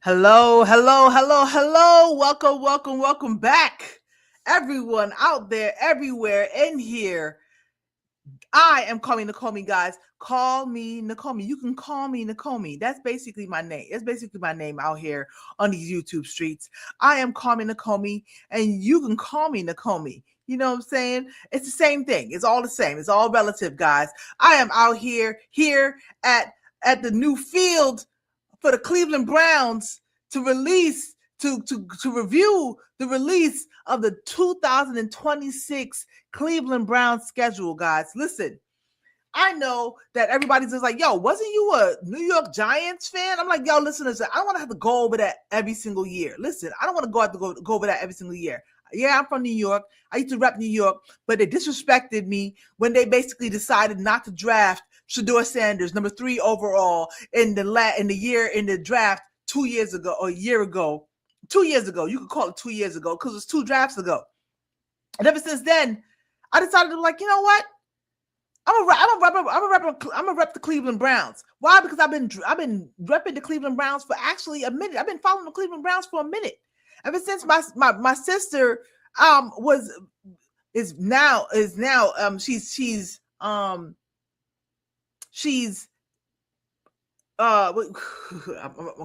Hello, hello, hello, hello. Welcome back. Everyone out there, everywhere in here. I am calling Nakomi, guys. Call me Nakomi. You can call me Nakomi. That's basically my name. That's basically my name out here on these YouTube streets. I am calling Nakomi, and you can call me Nakomi. You know what I'm saying? It's the same thing. It's all the same. It's all relative, guys. I am out here at the new field for the Cleveland Browns to release to review the release of the 2026 Cleveland Browns schedule, guys. Listen, I know that everybody's just like, yo, wasn't you a New York Giants fan? I'm like, yo, listen, I don't want to have to go over that every single year. Listen, I don't want to go over that every single year. Yeah, I'm from New York. I used to rep New York, but they disrespected me when they basically decided not to draft Shedeur Sanders, number 3 overall in the draft 2 years ago or a year ago. 2 years ago. You could call it 2 years ago because it was 2 drafts ago. And ever since then, I decided to like, you know what? I'm a rep the Cleveland Browns. Why? Because I've been repping the Cleveland Browns for actually a minute. I've been following the Cleveland Browns for a minute. Ever since my sister is now she's I'm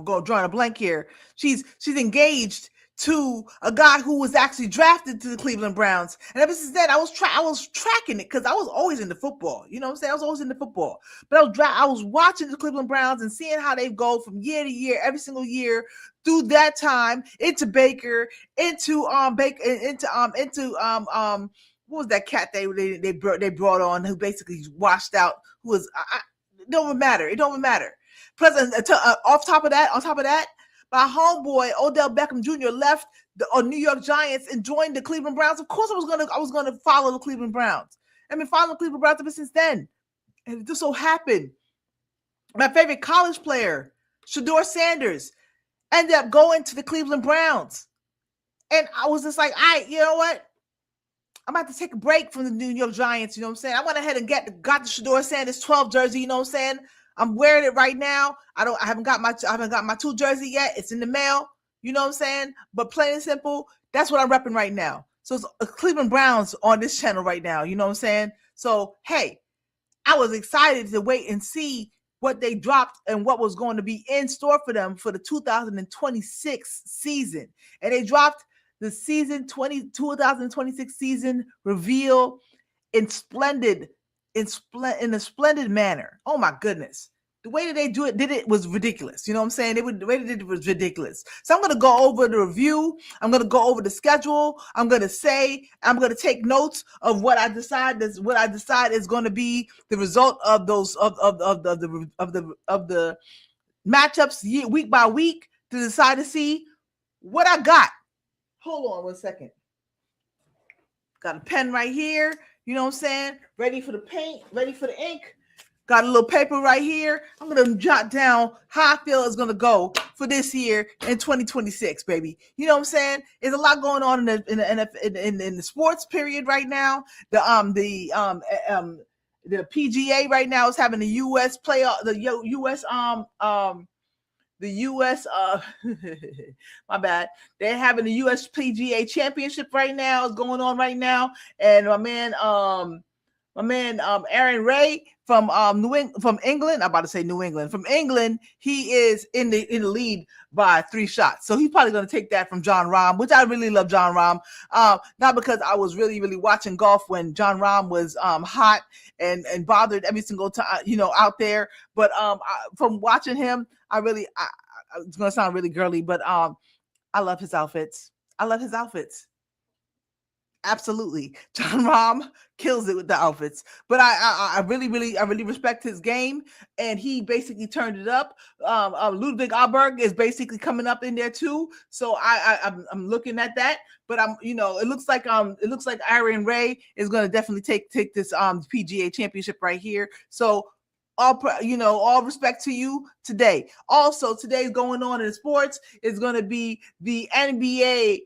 going drawing a blank here. She's engaged to a guy who was actually drafted to the Cleveland Browns. And ever since then, I was tracking it because I was always into football. You know what I'm saying? I was always into football. But I was watching the Cleveland Browns and seeing how they go from year to year, every single year through that time into Baker, into what was that cat they brought on who basically washed out, who was it don't even matter. It don't even matter. Plus, on top of that, my homeboy Odell Beckham Jr. left the New York Giants and joined the Cleveland Browns. Of course, I was gonna follow the Cleveland Browns. I've been following the Cleveland Browns ever since then. And it just so happened, my favorite college player, Shedeur Sanders, ended up going to the Cleveland Browns. And I was just like, you know what? I'm about to take a break from the New York Giants. You know what I'm saying? I went ahead and got the Shedeur Sanders 12 jersey. You know what I'm saying? I'm wearing it right now. I haven't got my 2 jersey yet. It's in the mail. You know what I'm saying? But plain and simple, that's what I'm repping right now. So it's Cleveland Browns on this channel right now. You know what I'm saying? So hey, I was excited to wait and see what they dropped and what was going to be in store for them for the 2026 season. And they dropped the 2026 season reveal in a splendid manner. Oh my goodness. The way that they did it was ridiculous. You know what I'm saying? The way they did it was ridiculous. So I'm going to go over the review. I'm going to go over the schedule. I'm going to take notes of what I decide is going to be the result of those of the matchups week by week to decide to see what I got. Hold on 1 second. Got a pen right here. You know what I'm saying? Ready for the paint, ready for the ink. Got a little paper right here. I'm going to jot down how I feel it's going to go for this year in 2026, baby. You know what I'm saying? There's a lot going on in the sports period right now. The PGA right now is having the U.S. playoff, the U.S. my bad. They're having the U.S. PGA Championship right now. It's going on right now, and my man Aaron Ray from England. I'm about to say New England. From England, he is in the lead by 3 shots. So he's probably going to take that from Jon Rahm, which I really love Jon Rahm. Not because I was really, really watching golf when Jon Rahm was hot and bothered every single time, out there. But from watching him, it's going to sound really girly, but I love his outfits. Absolutely. Jon Rahm kills it with the outfits, but I really respect his game, and he basically turned it up. Ludwig Aberg is basically coming up in there too, so I'm looking at that. But it looks like Aaron Ray is going to definitely take this PGA Championship right here. So all respect to you today. Also, today's going on in sports is going to be the NBA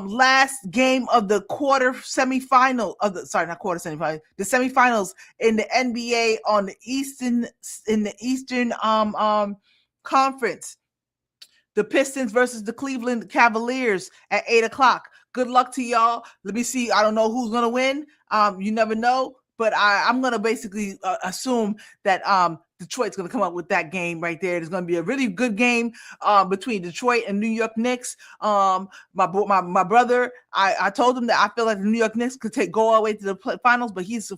last game of the semifinals in the NBA on the Eastern Conference. the Pistons versus the Cleveland Cavaliers at 8 o'clock. Good luck to y'all. Let me see. I don't know who's going to win. You never know. But I'm going to basically assume that Detroit's going to come up with that game right there. There's going to be a really good game between Detroit and New York Knicks. My brother, I told him that I feel like the New York Knicks could go all the way to the finals, but he's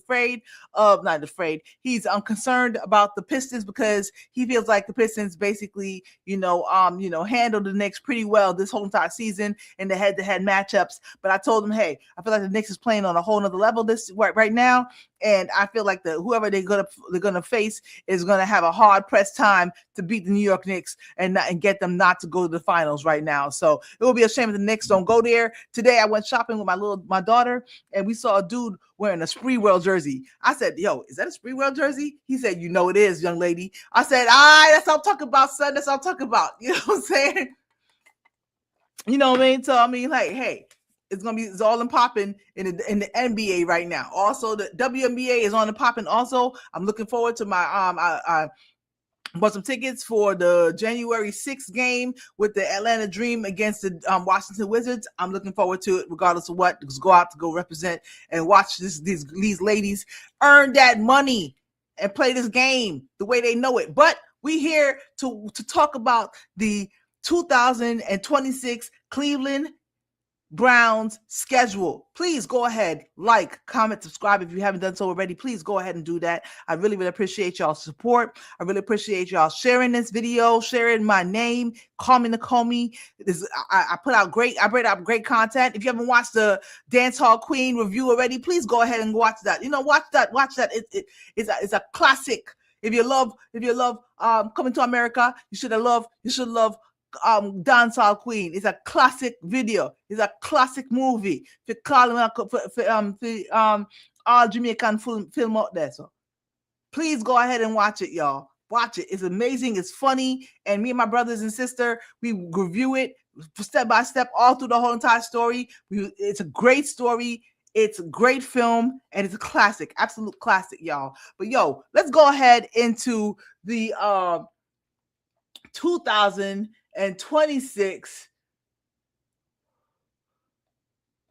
he's concerned about the Pistons because he feels like the Pistons basically, handled the Knicks pretty well this whole entire season in the head-to-head matchups. But I told him, hey, I feel like the Knicks is playing on a whole nother level right now. And I feel like whoever they're gonna face is gonna have a hard pressed time to beat the New York Knicks and get them not to go to the finals right now. So it will be a shame if the Knicks don't go there. Today I went shopping with my daughter, and we saw a dude wearing a Sprewell jersey. I said, "Yo, is that a Sprewell jersey?" He said, "You know it is, young lady." I said, that's what I'm talking about, son. That's what I'm talking about." You know what I'm saying? You know what I mean? So I mean, like, hey. It's all in popping in the NBA right now. Also, the WNBA is on the popping. Also, I'm looking forward to my I bought some tickets for the January 6th game with the Atlanta Dream against the Washington Wizards. I'm looking forward to it, regardless of what. Just go out to go represent and watch these ladies earn that money and play this game the way they know it. But we here to talk about the 2026 Cleveland Browns schedule. Please go ahead, like, comment, subscribe if you haven't done so already. Please go ahead and do that. I really, really appreciate y'all's support. I really appreciate y'all sharing this video, sharing my name. Call me Nakomi. I put out great content. If you haven't watched the Dance Hall Queen review already, please go ahead and watch that. Watch that. It's a classic. If you love Coming to America, you should love Dancehall Queen. It's a classic video. It's a classic movie. For all Jamaican film out there. So please go ahead and watch it, y'all. Watch it. It's amazing. It's funny. And me and my brothers and sister, we review it step by step all through the whole entire story. It's a great story. It's a great film, and it's a classic, absolute classic, y'all. But let's go ahead into the 2026.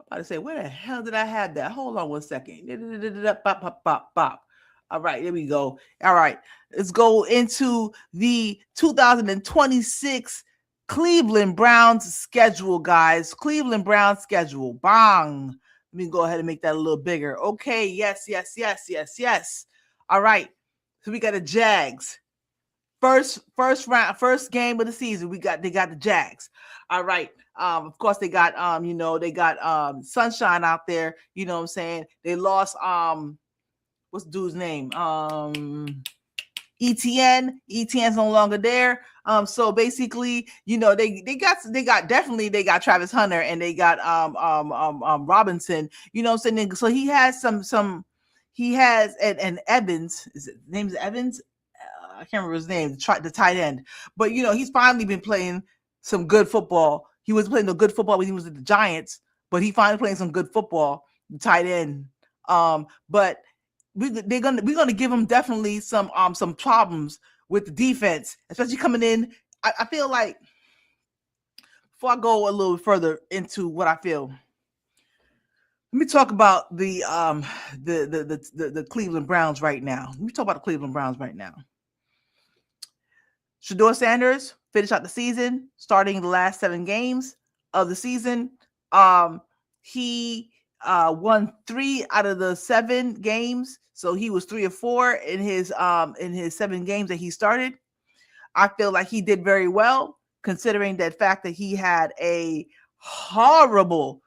I'm about to say, where the hell did I have that? Hold on one second. Bop. All right, here we go. All right, let's go into the 2026 Cleveland Browns schedule, guys. Cleveland Browns schedule. Bang. Let me go ahead and make that a little bigger. Okay, yes. All right, so we got the Jags. First game of the season, they got the Jags. All right. Of course they got they got Sunshine out there, you know what I'm saying? They lost what's the dude's name? ETN. ETN's no longer there. So basically, they got Travis Hunter and they got Robinson, you know what I'm saying? So he has he has and Evans, name's Evans? I can't remember his name, the tight end. But, he's finally been playing some good football. He was playing the good football when he was at the Giants, but he finally playing some good football, the tight end. But we're gonna give him definitely some problems with the defense, especially coming in. I feel like, before I go a little further into what I feel, let me talk about the Cleveland Browns right now. Shedeur Sanders finished out the season, starting the last 7 games of the season. He won 3 out of the 7 games, so he was 3 or 4 in his 7 games that he started. I feel like he did very well, considering that fact that he had a horrible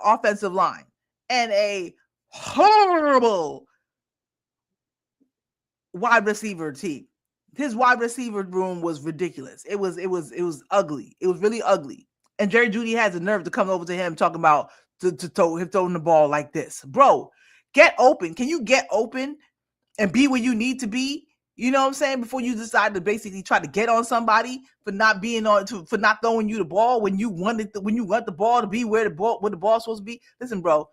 offensive line and a horrible wide receiver team. His wide receiver room was ridiculous. It was ugly. It was really ugly. And Jerry Jeudy has the nerve to come over to him talking about him throwing the ball like this. Bro, get open. Can you get open and be where you need to be? You know what I'm saying? Before you decide to basically try to get on somebody for not throwing you the ball when you want the ball to be where the ball's supposed to be. Listen, bro.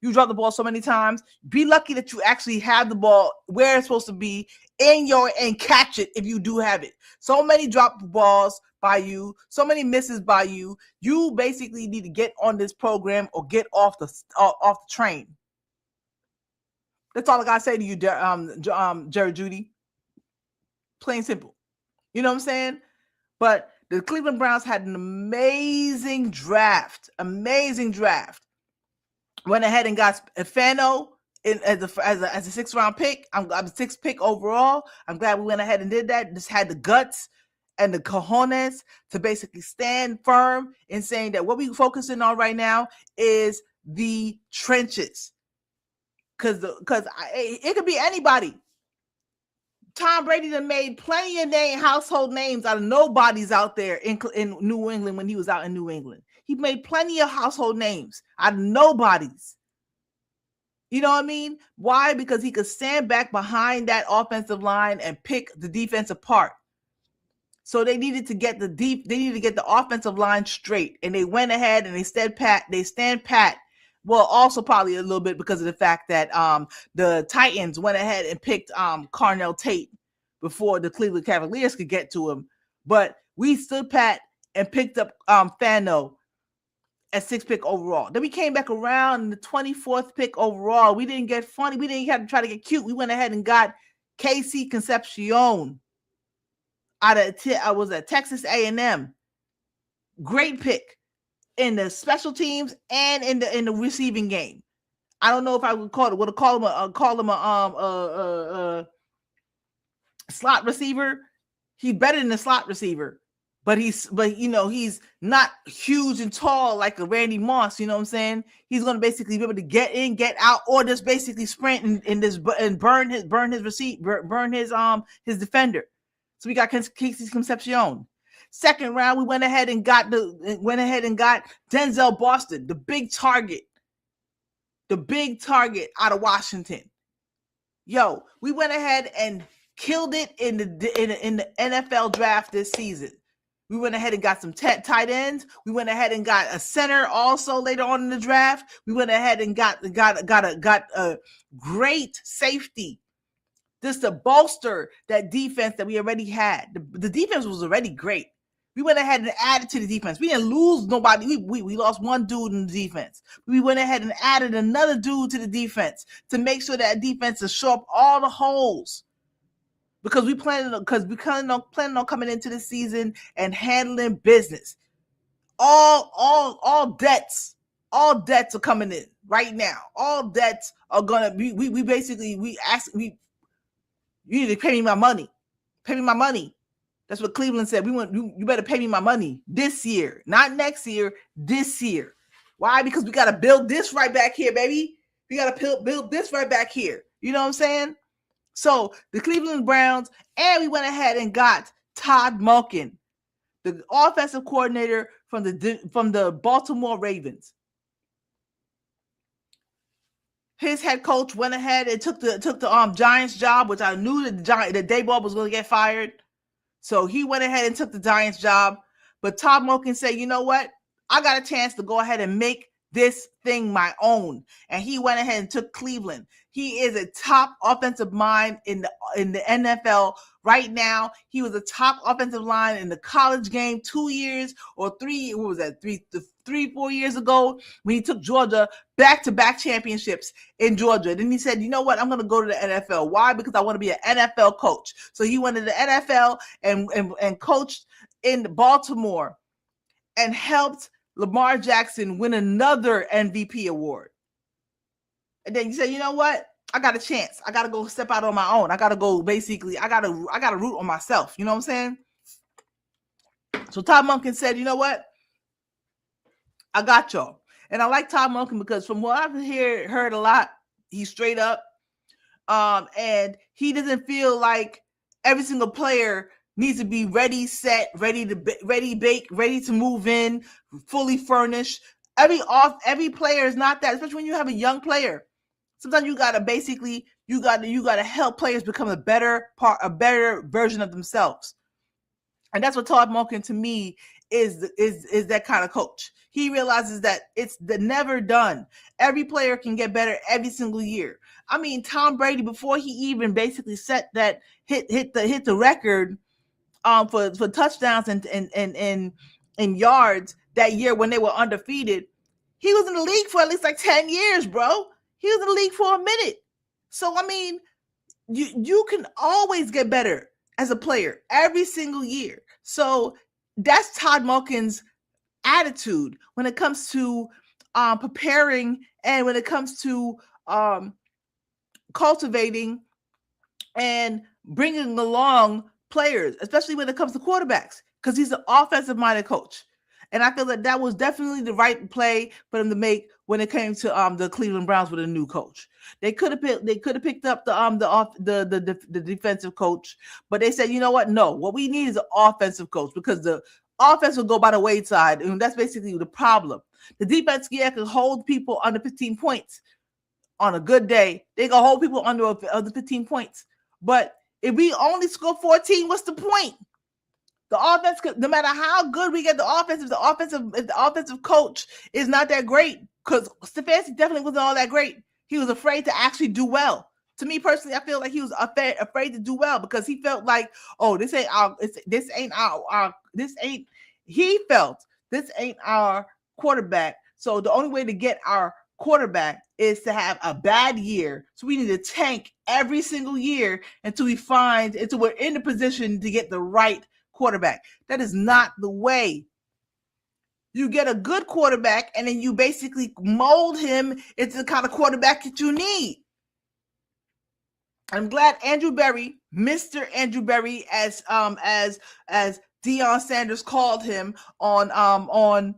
You drop the ball so many times. Be lucky that you actually have the ball where it's supposed to be and catch it if you do have it. So many drop balls by you, so many misses by you. You basically need to get on this program or get off the train. That's all I gotta say to you, Jerry Jeudy. Plain simple. You know what I'm saying? But the Cleveland Browns had an amazing draft. Amazing draft. Went ahead and got Fano as a 6th round pick. I'm a 6th pick overall. I'm glad we went ahead and did that. Just had the guts and the cojones to basically stand firm in saying that what we're focusing on right now is the trenches. Because it could be anybody. Tom Brady done made plenty of household names out of nobodies out there in New England when he was out in New England. He made plenty of household names out of nobodies. You know what I mean? Why? Because he could stand back behind that offensive line and pick the defense apart. So they needed to get the offensive line straight, and they went ahead and they stand pat. Well, also probably a little bit because of the fact that the Titans went ahead and picked Carnell Tate before the Cleveland Cavaliers could get to him. But we stood pat and picked up Fano at 6th pick overall. Then we came back around in the 24th pick overall. We didn't get funny. We didn't have to try to get cute. We went ahead and got KC Concepcion out of Texas A&M. Great pick in the special teams and in the receiving game. I don't know if I would call him a slot receiver. He's better than a slot receiver, but he's not huge and tall like a Randy Moss. You know what I'm saying? He's going to basically be able to get in, get out, or just basically sprint and burn his defender. So we got Casey Concepcion. 2nd round, we went ahead and got Denzel Boston, the big target out of Washington. Yo, we went ahead and killed it in the NFL draft this season. We went ahead and got some tight ends. We went ahead and got a center also later on in the draft. We went ahead and got a great safety just to bolster that defense that we already had. The defense was already great. We went ahead and added to the defense. We didn't lose nobody. We lost one dude in the defense. We went ahead and added another dude to the defense to make sure that defense will show up all the holes. Because we planning on coming into the season and handling business. All debts are coming in right now. All debts are gonna be. You need to pay me my money. Pay me my money. That's what Cleveland said. You better pay me my money this year, not next year, this year. Why? Because we got to build this right back here, baby. We got to build this right back here. You know what I'm saying? So the Cleveland Browns, and we went ahead and got Todd Monken, the offensive coordinator from the Baltimore Ravens. His head coach went ahead and took the Giants job, which I knew that Daboll was going to get fired. So he went ahead and took the Giants job. But Todd Monken said, you know what? I got a chance to go ahead and make this thing my own. And he went ahead and took Cleveland. He is a top offensive mind in the NFL right now. He was a top offensive line in the college game 2 years or 3, what was that, 4 years ago when he took Georgia back-to-back championships in Georgia. Then he said, you know what, I'm going to go to the NFL. Why? Because I want to be an NFL coach. So he went to the NFL and coached in Baltimore and helped Lamar Jackson win another MVP award. And then you say, you know what? I got a chance. I got to go step out on my own. I got to go I got to root on myself. You know what I'm saying? So Todd Monken said, you know what? I got y'all. And I like Todd Monken because from what I've heard a lot, he's straight up. And he doesn't feel like every single player needs to be ready, set, ready bake, ready to move in, fully furnished. Every player is not that, especially when you have a young player. Sometimes you gotta help players become a better version of themselves. And that's what Todd Monken to me is that kind of coach. He realizes that it's never done. Every player can get better every single year. I mean, Tom Brady, before he even basically set that hit the record for touchdowns and yards that year when they were undefeated, he was in the league for at least like 10 years, bro. He was in the league for a minute. So I mean, you can always get better as a player every single year. So that's Todd Monken's attitude when it comes to preparing and when it comes to cultivating and bringing along players, especially when it comes to quarterbacks, because he's an offensive-minded coach. And I feel that was definitely the right play for them to make when it came to the Cleveland Browns with a new coach. They could have picked up the defensive coach, but they said, you know what? No, what we need is an offensive coach, because the offense will go by the wayside, and that's basically the problem. The defense, yeah, can hold people under 15 points on a good day. They can hold people under 15 points. But if we only score 14, what's the point? The offense, no matter how good we get the offense, if the offensive coach is not that great, because Stefanski definitely wasn't all that great. He was afraid to actually do well. To me personally, I feel like he was afraid to do well, because he felt like, oh, this ain't our quarterback. So the only way to get our quarterback is to have a bad year. So we need to tank every single year until we're in the position to get the right quarterback. That is not the way. You get a good quarterback, and then you basically mold him into the kind of quarterback that you need. I'm glad Andrew Berry, Mr. Andrew Berry, as Deion Sanders called him on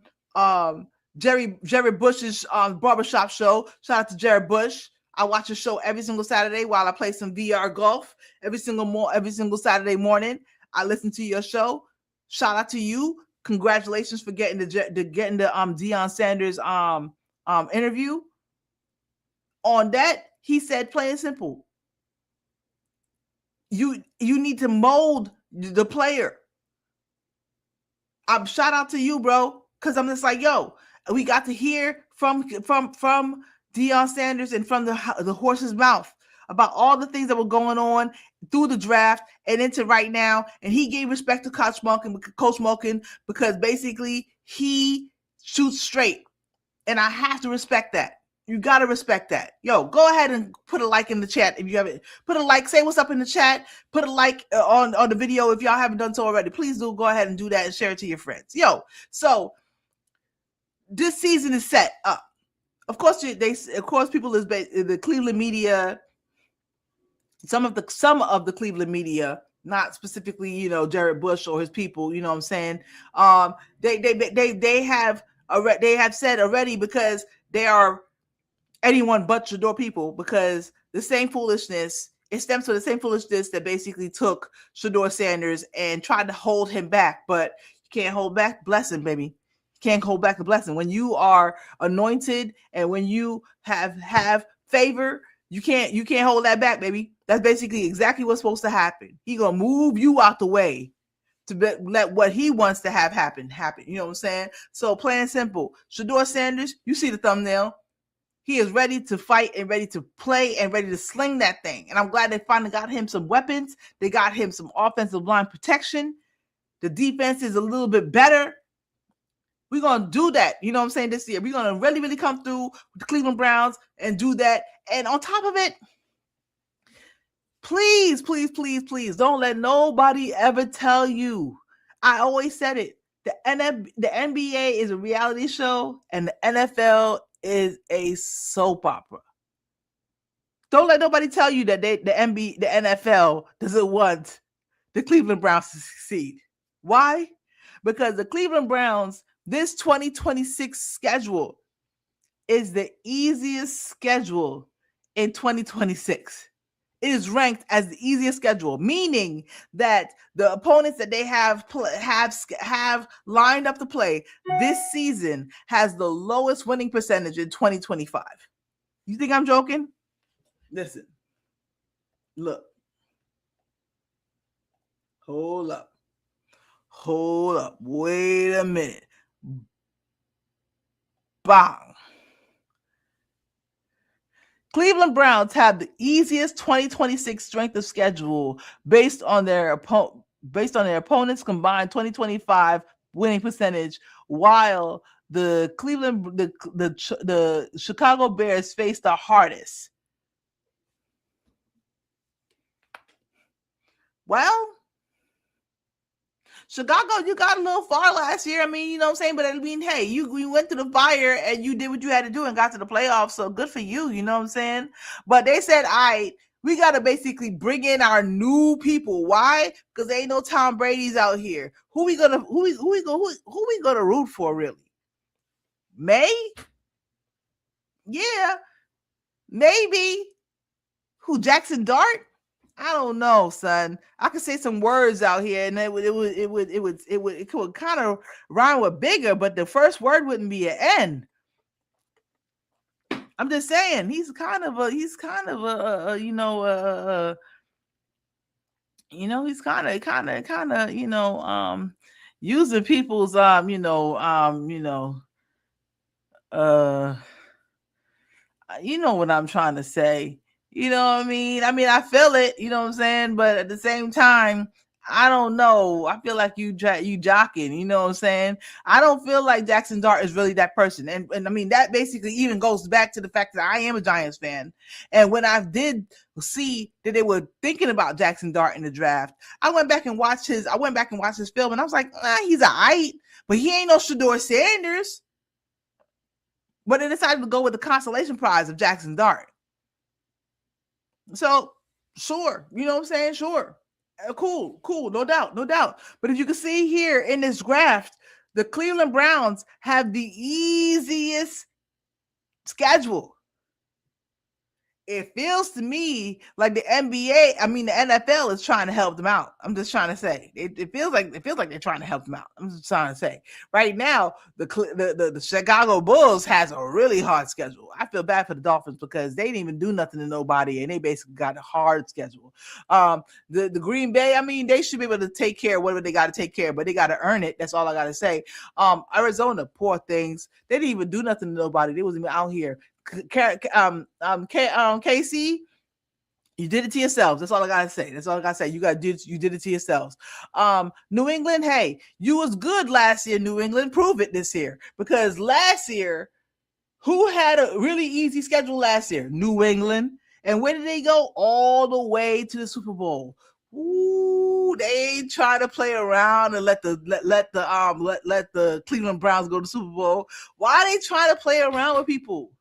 Jerry Bush's barbershop show. Shout out to Jerry Bush. I watch his show every single Saturday while I play some VR golf. Every single Saturday morning, I listen to your show. Shout out to you. Congratulations for getting the Deion Sanders interview. On that, he said, plain and simple, you need to mold the player. Shout out to you, bro, because I'm just like, yo, we got to hear from Deion Sanders and from the horse's mouth about all the things that were going on through the draft and into right now. And he gave respect to Coach Monken because basically he shoots straight. And I have to respect that. You got to respect that. Yo, go ahead and put a like in the chat if you haven't. Put a like, say what's up in the chat. Put a like on the video if y'all haven't done so already. Please do go ahead and do that and share it to your friends. Yo, so this season is set up. Of course, people is the Cleveland media. Some of the Cleveland media, not specifically, Jared Bush or his people. You know what I'm saying? They have said already, because they are anyone but Shador people, because the same foolishness, it stems from the same foolishness that basically took Shador Sanders and tried to hold him back. But you can't hold back blessing, baby. You can't hold back a blessing. When you are anointed and when you have favor, you can't hold that back, baby. That's basically exactly what's supposed to happen. He gonna move you out the way to let what he wants to have happen. You know what I'm saying? So plain and simple, Shador Sanders, you see the thumbnail. He is ready to fight and ready to play and ready to sling that thing. And I'm glad they finally got him some weapons. They got him some offensive line protection. The defense is a little bit better. We're going to do that, you know what I'm saying, this year. We're going to really, really come through with the Cleveland Browns and do that. And on top of it, please, please, please, please don't let nobody ever tell you. I always said it. The NBA is a reality show and the NFL is a soap opera. Don't let nobody tell you that the NFL doesn't want the Cleveland Browns to succeed. Why? Because the Cleveland Browns, this 2026 schedule is the easiest schedule in 2026. It is ranked as the easiest schedule, meaning that the opponents that they have lined up to play this season has the lowest winning percentage in 2025. You think I'm joking? Listen, look, hold up, wait a minute, bang. Cleveland Browns have the easiest 2026 strength of schedule based on their opponents' combined 2025 winning percentage, while the Chicago Bears face the hardest. Well, Chicago, you got a little far last year. I mean, you know what I'm saying? But I mean, hey, you went to the fire and you did what you had to do and got to the playoffs. So good for you. You know what I'm saying? But they said, all right, we got to basically bring in our new people. Why? Because there ain't no Tom Brady's out here. Who we gonna root for, really? May? Yeah, maybe. Who, Jackson Dart? I don't know, son. I could say some words out here, and it could kind of rhyme with bigger, but the first word wouldn't be an N. I'm just saying he's kind of a he's kind of using people's you know what I'm trying to say. You know what I mean? I feel it, you know what I'm saying? But at the same time, I don't know. I feel like you jocking, you know what I'm saying? I don't feel like Jackson Dart is really that person. And I mean, that basically even goes back to the fact that I am a Giants fan. And when I did see that they were thinking about Jackson Dart in the draft, I went back and watched his film, and I was like, he's all right, but he ain't no Shedeur Sanders. But they decided to go with the consolation prize of Jackson Dart. So, sure, you know what I'm saying? Sure. Cool, no doubt. But as you can see here in this graph, the Cleveland Browns have the easiest schedule. It feels to me like the NFL is trying to help them out. I'm just trying to say it feels like they're trying to help them out. I'm just trying to say right now the Chicago Bulls has a really hard schedule. I feel bad for the Dolphins because they didn't even do nothing to nobody and they basically got a hard schedule. The Green Bay, I mean, they should be able to take care of whatever they got to take care of, but they got to earn it. That's all I got to say. Arizona, poor things. They didn't even do nothing to nobody. They wasn't even out here. KC, you did it to yourselves. That's all I gotta say. You did it to yourselves. New England, hey, you was good last year. New England, prove it this year, because last year, who had a really easy schedule last year? New England. And where did they go? All the way to the Super Bowl. Ooh, they try to play around and let the Cleveland Browns go to the Super Bowl. Why are they trying to play around with people?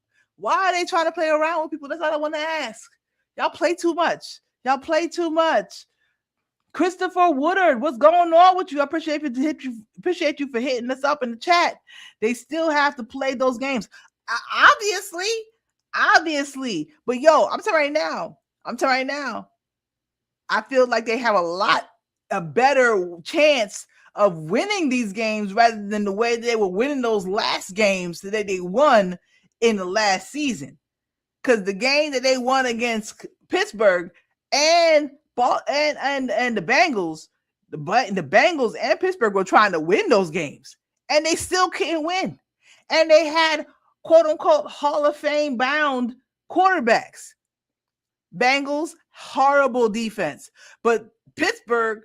Why are they trying to play around with people? That's all I want to ask. Y'all play too much. Christopher Woodard, what's going on with you? I appreciate you for hitting us up in the chat. They still have to play those games. Obviously. But yo, I'm telling you right now. I feel like they have a better chance of winning these games rather than the way they were winning those last games that they won in the last season. Because the game that they won against Pittsburgh and the Bengals, the Bengals and Pittsburgh were trying to win those games, and they still couldn't win. And they had quote unquote Hall of Fame bound quarterbacks. Bengals, horrible defense, but Pittsburgh,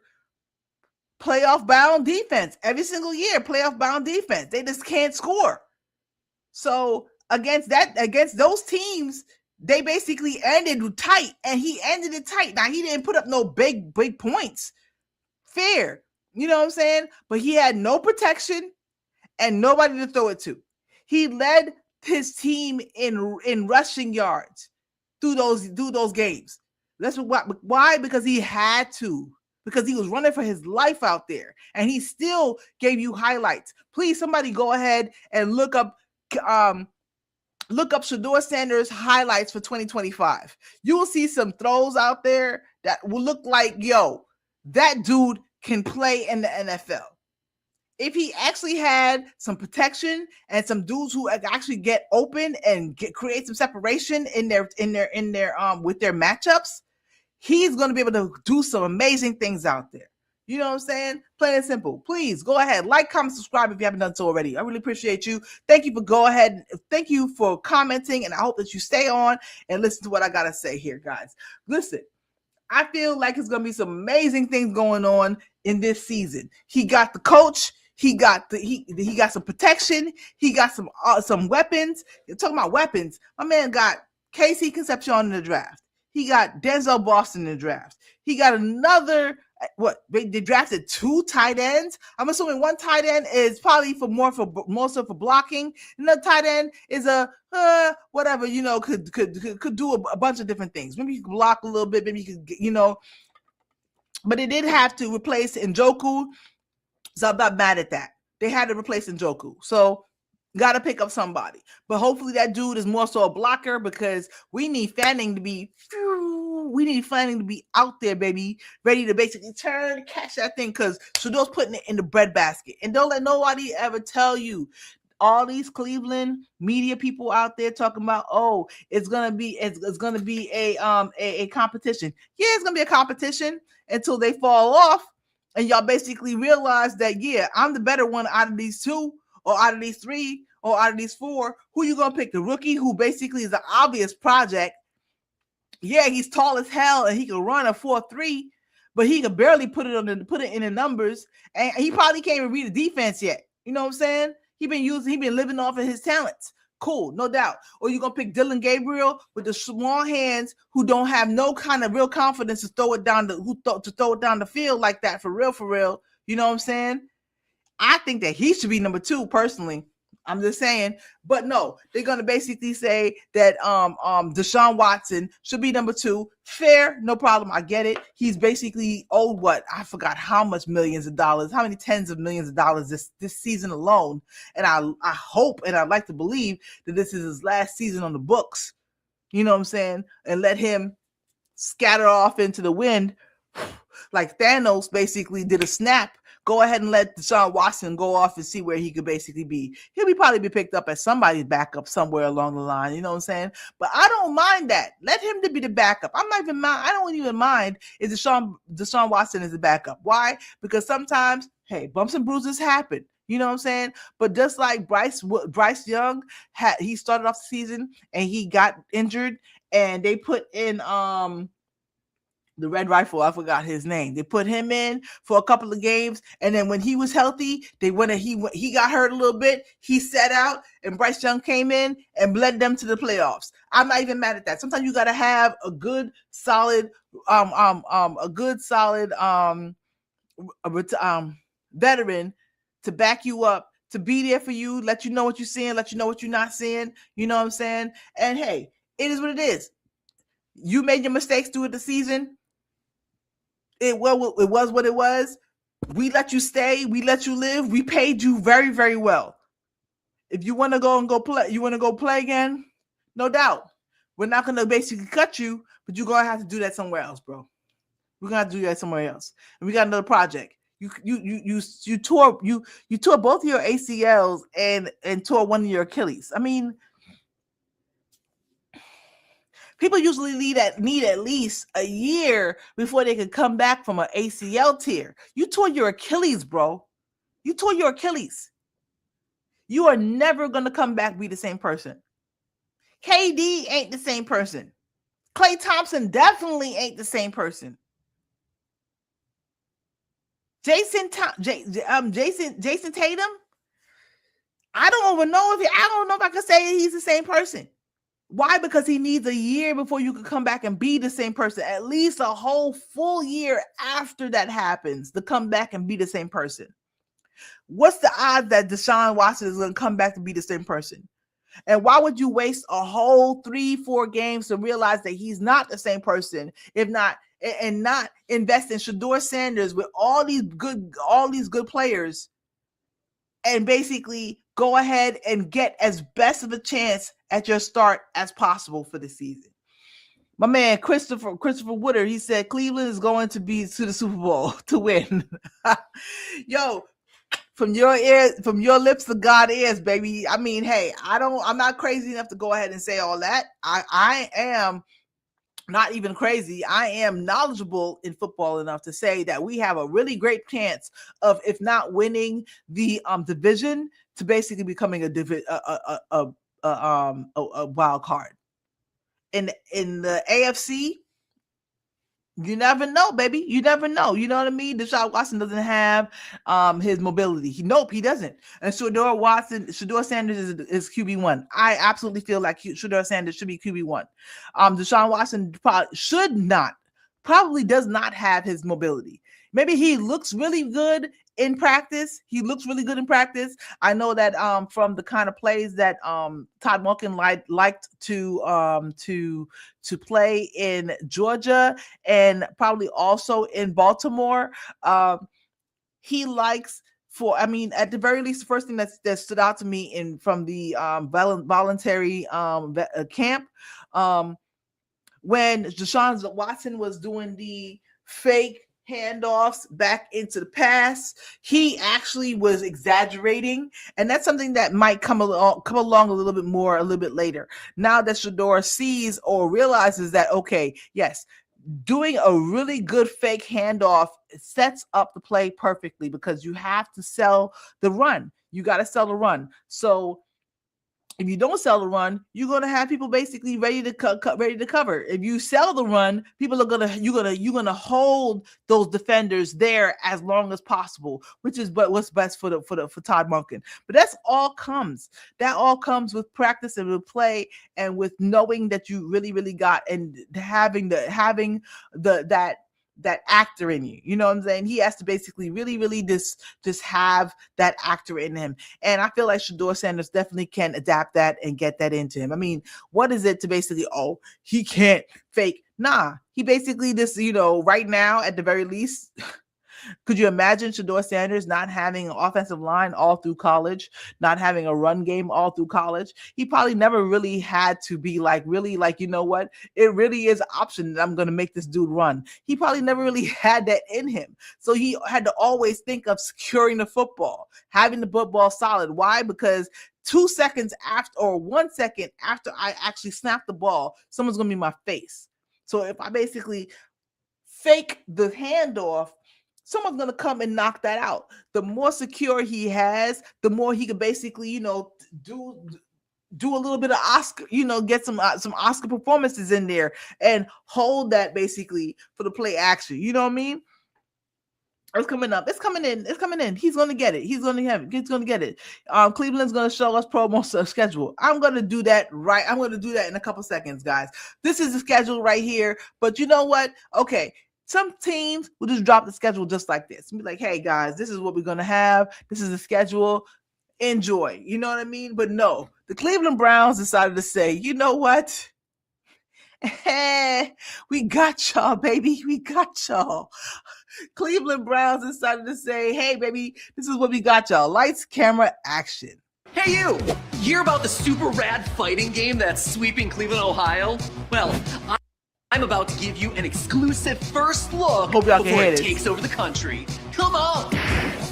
playoff bound defense every single year. Playoff bound defense. They just can't score. So against those teams, they basically ended tight, and he ended it tight. Now, he didn't put up no big points. Fair. You know what I'm saying? But he had no protection and nobody to throw it to. He led his team in rushing yards through those games. That's why? Because he had to. Because he was running for his life out there, and he still gave you highlights. Please, somebody go ahead and look up Shedeur Sanders highlights for 2025. You will see some throws out there that will look like, yo, that dude can play in the NFL. If he actually had some protection and some dudes who actually get open and create some separation in their with their matchups, he's going to be able to do some amazing things out there. You know what I'm saying? Plain and simple. Please go ahead. Like, comment, subscribe if you haven't done so already. I really appreciate you. Thank you for Thank you for commenting. And I hope that you stay on and listen to what I got to say here, guys. Listen, I feel like it's going to be some amazing things going on in this season. He got the coach. He got he got some protection. He got some weapons. You're talking about weapons. My man got Casey Concepcion in the draft. He got Denzel Boston in the draft. He got another. What they drafted 2 tight ends. I'm assuming one tight end is probably more so for blocking. Another tight end is a whatever, you know, could do a bunch of different things. Maybe you could block a little bit. Maybe you could, you know. But they did have to replace Njoku, so I'm not mad at that. They had to replace Njoku, so got to pick up somebody. But hopefully that dude is more so a blocker, because we need Fanning to be. We need Fanning to be out there, baby, ready to basically turn, catch that thing, because Shador's putting it in the breadbasket. And don't let nobody ever tell you, all these Cleveland media people out there talking about, oh, it's gonna be a competition. Yeah, it's gonna be a competition until they fall off, and y'all basically realize that, yeah, I'm the better one out of these 2, or out of these 3, or out of these 4. Who you gonna pick? The rookie, who basically is an obvious project. Yeah, he's tall as hell and he can run a 4.3, but he can barely put it in the numbers, and he probably can't even read the defense yet. You know what I'm saying? He been living off of his talents. Cool, no doubt. Or you're gonna pick Dylan Gabriel with the small hands, who don't have no kind of real confidence to throw it down the field like that for real. You know what I'm saying? I think that he should be number 2 personally. I'm just saying, but no, they're gonna basically say that Deshaun Watson should be number 2. Fair, no problem. I get it. He's basically owed what? I forgot how much millions of dollars, how many tens of millions of dollars this season alone. And I hope and I'd like to believe that this is his last season on the books. You know what I'm saying? And let him scatter off into the wind like Thanos basically did a snap. Go ahead and let Deshaun Watson go off and see where he could basically be. He'll probably be picked up as somebody's backup somewhere along the line. You know what I'm saying? But I don't mind that. Let him to be the backup. I don't even mind if Deshaun Watson is the backup. Why? Because sometimes, hey, bumps and bruises happen. You know what I'm saying? But just like Bryce Young, he started off the season and he got injured, and they put in the Red Rifle, I forgot his name. They put him in for a couple of games, and then when he was healthy, he got hurt a little bit. He sat out, and Bryce Young came in and led them to the playoffs. I'm not even mad at that. Sometimes you got to have a good, solid, veteran to back you up, to be there for you, let you know what you're seeing, let you know what you're not seeing. You know what I'm saying? And hey, it is what it is. You made your mistakes through the season. It was what it was. We let you stay. We let you live. We paid you very, very well. If you want to go play again, no doubt. We're not going to basically cut you, but you're going to have to do that somewhere else, bro. We're going to have to do that somewhere else. And we got another project. You tore both of your ACLs and tore one of your Achilles. I mean, people usually need at least a year before they can come back from an ACL tear. You tore your Achilles, bro. You tore your Achilles. You are never going to come back be the same person. KD ain't the same person. Klay Thompson definitely ain't the same person. Jason Tatum, I don't know if I can say he's the same person. Why? Because he needs a year before you can come back and be the same person. At least a whole full year after that happens to come back and be the same person. What's the odds that Deshaun Watson is going to come back to be the same person? And why would you waste a whole 3-4 games to realize that he's not the same person, if not, and not invest in Shedeur Sanders with all these good players, and basically go ahead and get as best of a chance at your start as possible for the season? My man Christopher Woodard, he said Cleveland is going to be to the Super Bowl to win. Yo, from your lips to God's ears, baby. I mean, hey, I'm not crazy enough to go ahead and say all that. I am not even crazy. I am knowledgeable in football enough to say that we have a really great chance of, if not winning the division, to basically becoming a wild card. In the AFC, you never know, baby. You never know. You know what I mean? Deshaun Watson doesn't have his mobility. He doesn't. And Shedeur Sanders is QB1. I absolutely feel like Shedeur Sanders should be QB1. Deshaun Watson probably does not have his mobility. Maybe he looks really good in practice. I know that from the kind of plays that Todd Monken liked to play in Georgia and probably also in Baltimore. He likes at the very least, the first thing that stood out to me from the voluntary camp, when Deshaun Watson was doing the fake handoffs back into the pass, he actually was exaggerating, and that's something that might come along a little bit later. Now that Shedeur sees or realizes that, okay, yes, doing a really good fake handoff sets up the play perfectly, because you have to sell the run. You got to sell the run. So if you don't sell the run, you're gonna have people basically ready to cover. If you sell the run, you're gonna hold those defenders there as long as possible, which is what's best for Todd Monken. But that all comes with practice and with play, and with knowing that you really got, and having that actor in you. You know what I'm saying? He has to basically really just have that actor in him. And I feel like Shedeur Sanders definitely can adapt that and get that into him. I mean, what is it to basically, he can't fake? Nah, he basically just, right now at the very least, could you imagine Shedeur Sanders not having an offensive line all through college, not having a run game all through college? He probably never really had to be you know what? It really is an option that I'm going to make this dude run. He probably never really had that in him. So he had to always think of securing the football, having the football solid. Why? Because 2 seconds after, or 1 second after I actually snap the ball, someone's going to be in my face. So if I basically fake the handoff, someone's going to come and knock that out. The more secure he has, the more he can basically, do a little bit of Oscar, get some Oscar performances in there and hold that basically for the play action. You know what I mean? It's coming up. It's coming in. He's going to get it. He's going to get it. Cleveland's going to show us promo schedule. I'm going to do that I'm going to do that in a couple seconds, guys. This is the schedule right here. But you know what? Okay. Some teams will just drop the schedule just like this and be like, hey, guys, this is what we're going to have. This is the schedule. Enjoy. You know what I mean? But no, the Cleveland Browns decided to say, you know what? We got y'all, baby. We got y'all. Cleveland Browns decided to say, hey, baby, this is what we got y'all. Lights, camera, action. Hey, you! Hear about the super rad fighting game that's sweeping Cleveland, Ohio? Well, I'm about to give you an exclusive first look before it takes over the country. Come on!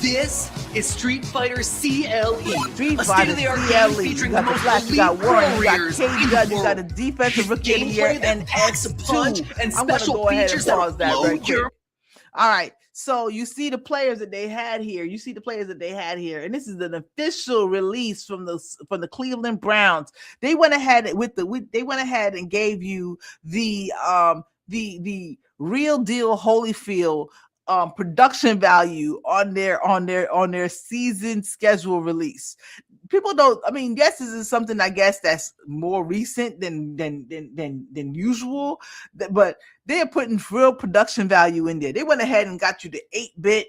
This is Street Fighter CLE, a state-of-the-art game featuring the most elite warriors in the world. You got a defensive rookie of the year and packs a punch and special features that blow your... All right. So you see the players that they had here. And this is an official release from the Cleveland Browns. They went ahead and gave you the real deal Holyfield production value on their season schedule release. People don't. I mean, yes, this is something I guess that's more recent than usual, but they're putting real production value in there. They went ahead and got you the 8-bit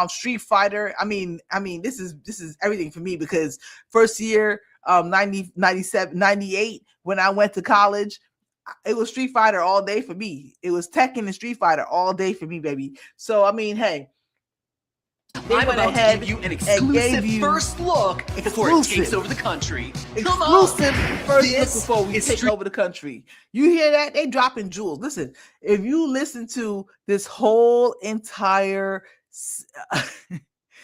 Street Fighter. I mean, this is everything for me, because first year 90, 97, 98 when I went to college, it was Street Fighter all day for me. It was Tekken and Street Fighter all day for me, baby. So I mean, hey. I'm about to give you an exclusive first look before it takes over the country. Come exclusive first look before we take over the country. You hear that? They dropping jewels. Listen, if you listen to this whole entire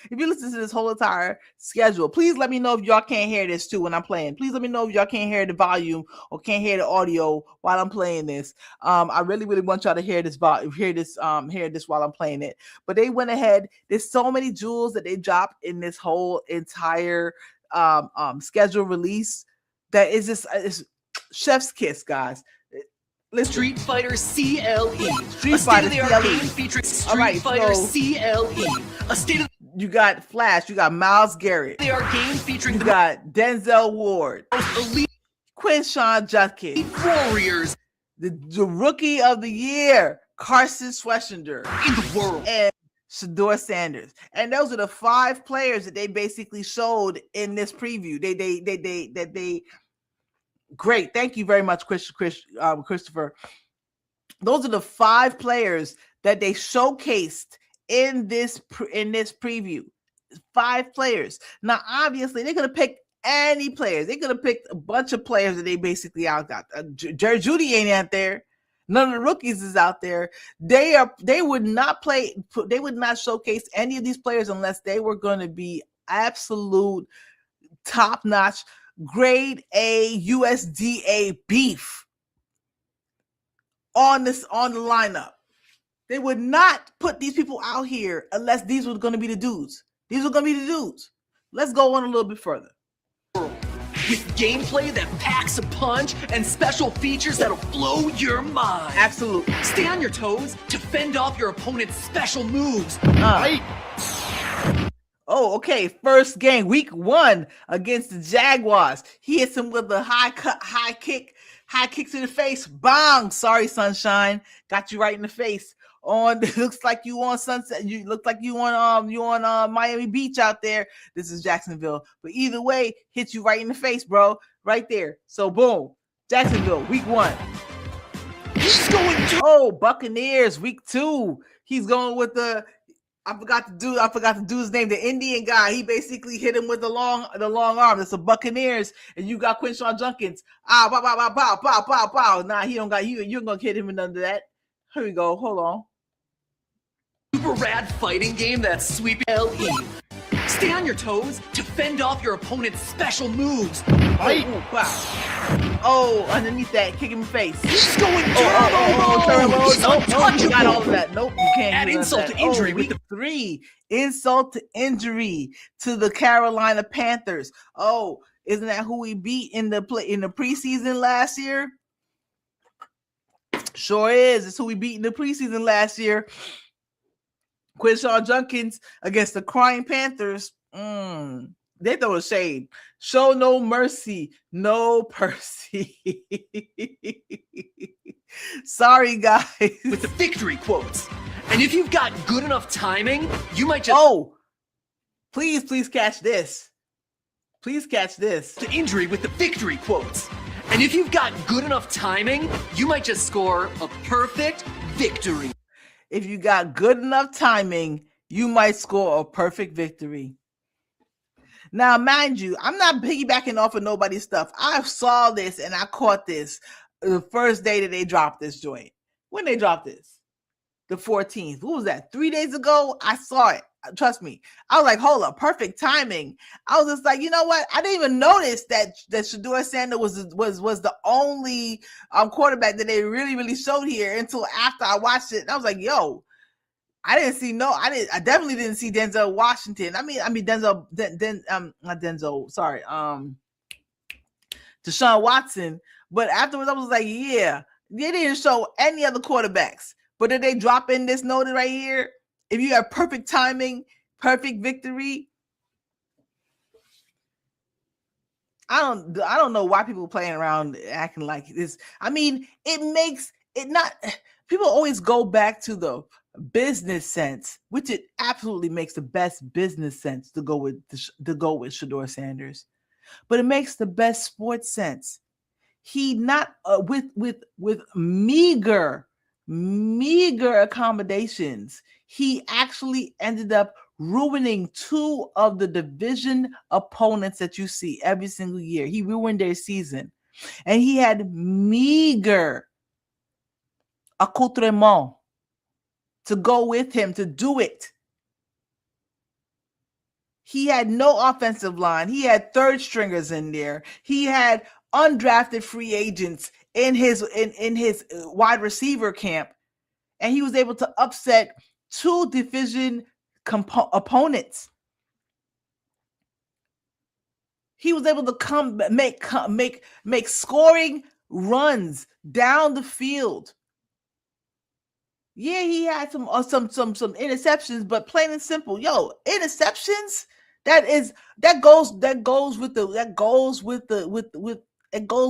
if you listen to this whole entire schedule, please let me know if y'all can't hear this too when I'm playing. Please let me know if y'all can't hear the volume or can't hear the audio while I'm playing this. I really, really want y'all to hear this while I'm playing it. But they went ahead. There's so many jewels that they dropped in this whole entire schedule release that is just it's chef's kiss, guys. Listen. Street Fighter CLE. Street Fighter CLE. Game featuring Street Fighter CLE. A state of you got Flash, you got Myles Garrett. They are game featuring you got Denzel Ward, elite Quinshon Judkins, warriors, the rookie of the year, Carson Schwarzenegger in the world, and Shedeur Sanders. And those are the 5 players that they basically showed in this preview. They great. Thank you very much, Christopher. Those are the 5 players that they showcased in this preview. 5 players. Now, obviously, they could have picked any players. They could have picked a bunch of players that they basically out got. Jerry Jeudy ain't out there. None of the rookies is out there. They would not showcase any of these players unless they were going to be absolute top-notch grade A USDA beef on the lineup. They would not put these people out here unless these were going to be the dudes. These were going to be the dudes. Let's go on a little bit further. With gameplay that packs a punch and special features that'll blow your mind. Absolutely. Stay on your toes to fend off your opponent's special moves. Oh, okay. First game, week 1 against the Jaguars. He hits him with a high kick to the face. Bang! Sorry, Sunshine. Got you right in the face. Looks like you on Sunset. You look like you on Miami Beach out there. This is Jacksonville. But either way, hit you right in the face, bro. Right there. So boom. Jacksonville, week 1. He's going to Buccaneers, week 2. He's going with I forgot to do his name. The Indian guy. He basically hit him with the long arm. That's the Buccaneers, and you got Quinshon Judkins. Bow. Nah, he don't got you. You're gonna hit him in under that. Here we go. Hold on. Super rad fighting game that's sweeping LE. Stay on your toes to fend off your opponent's special moves. Wow. Underneath that, kick him in the face. He's going turbo. Nope, you got all of that. Nope, you can't. Add insult to injury with week 3. Insult to injury to the Carolina Panthers. Oh, isn't that who we beat in the preseason last year? Sure is. It's who we beat in the preseason last year. Quinshon Judkins against the crying Panthers. They throw a shade. Show no mercy, no Percy. Sorry, guys. With the victory quotes. And if you've got good enough timing, you might just... Please catch this. Please catch this. To injury with the victory quotes. And if you've got good enough timing, you might just score a perfect victory. If you got good enough timing, you might score a perfect victory. Now, mind you, I'm not piggybacking off of nobody's stuff. I saw this and I caught this the first day that they dropped this joint. When they dropped this? The 14th. What was that? 3 days ago? I saw it. Trust me. I was like, hold up, perfect timing. I was just like, you know what? I didn't even notice that Shedeur Sanders was the only quarterback that they really showed here until after I watched it. And I was like, yo, I definitely didn't see Denzel Washington. I mean Deshaun Watson. But afterwards I was like, yeah, they didn't show any other quarterbacks. But did they drop in this note right here? If you have perfect timing, perfect victory. I don't know why people playing around acting like this. I mean, it makes it not. People always go back to the business sense, which it absolutely makes the best business sense to go with Shedeur Sanders, but it makes the best sports sense. He not with meager accommodations. He actually ended up ruining 2 of the division opponents that you see every single year. He ruined their season. And he had meager accoutrement to go with him to do it. He had no offensive line. He had third stringers in there. He had undrafted free agents in his wide receiver camp, and he was able to upset 2 division opponents. He was able to make scoring runs down the field. Yeah, he had some interceptions, but plain and simple, interceptions. It goes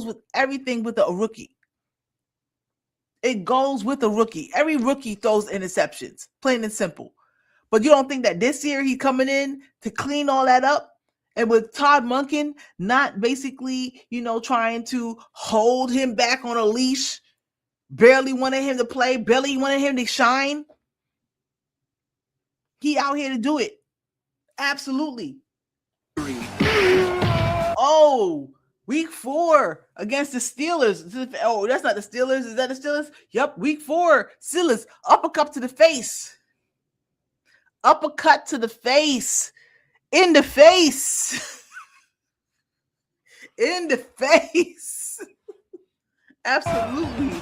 with everything with a rookie. It goes with a rookie. Every rookie throws interceptions, plain and simple. But you don't think that this year he's coming in to clean all that up? And with Todd Monken not basically, trying to hold him back on a leash, barely wanted him to play, barely wanted him to shine. He out here to do it. Absolutely. Oh, week 4 against the Steelers. Oh, that's not the Steelers. Is that the Steelers? Yep, week 4. Steelers, uppercut to the face. Uppercut to the face. In the face. In the face. Absolutely.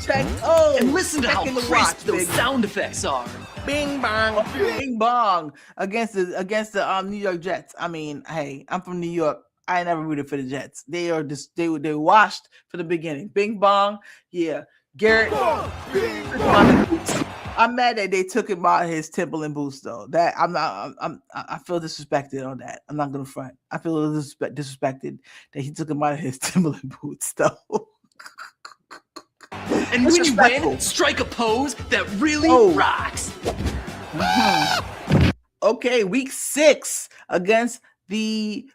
Check. Oh, and listen to how crisp those sound effects are. Bing bong, bing bong against the New York Jets. I mean, hey, I'm from New York. I never rooted for the Jets. They washed for the beginning. Bing bong, yeah. Garrett. I'm mad that they took him out of his Timberland boots, though. That I feel disrespected on that. I'm not gonna front. I feel disrespected that he took him out of his Timberland boots, though. And when you win, strike a pose that really rocks. Mm-hmm. Okay, week 6 against the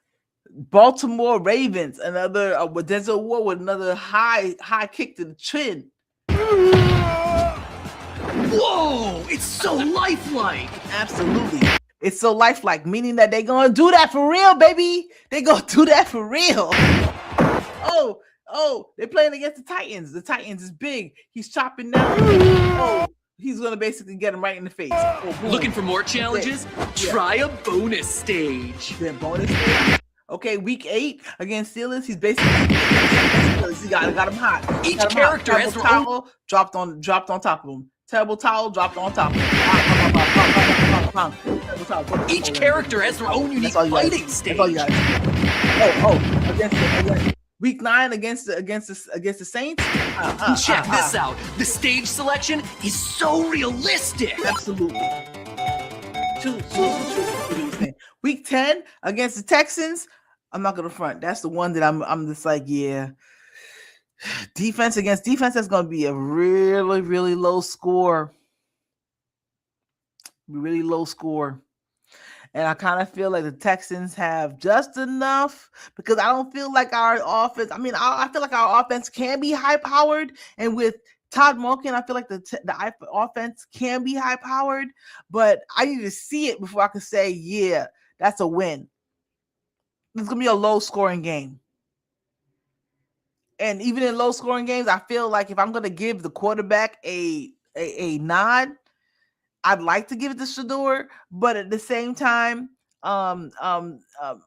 Baltimore Ravens. Another Denzel Ward with another high kick to the chin. Whoa, it's so lifelike. Absolutely. It's so lifelike, meaning that they're going to do that for real, baby. They're going to do that for real. Oh, they're playing against the Titans. The Titans is big. He's chopping down. Oh, he's going to basically get him right in the face. Oh, looking for more challenges? Try a bonus stage. Bonus stage? Okay, week 8 against Steelers. He's basically he got him hot. Each character has their own dropped on top of him. Terrible towel dropped on top of him. Each character has their own unique fighting stage. Against week 9 against the Saints. Check this out. The stage selection is so realistic. Absolutely. Week 10 against the Texans. I'm not gonna front. That's the one that I'm just like, yeah. Defense against defense, that's going to be a really, really low score. Really low score. And I kind of feel like the Texans have just enough because I don't feel like our offense, I feel like our offense can be high-powered. And with Todd Monken, I feel like the offense can be high-powered. But I need to see it before I can say, yeah, that's a win. It's going to be a low-scoring game. And even in low-scoring games, I feel like if I'm going to give the quarterback a nod, I'd like to give it to Shedeur, but at the same time, what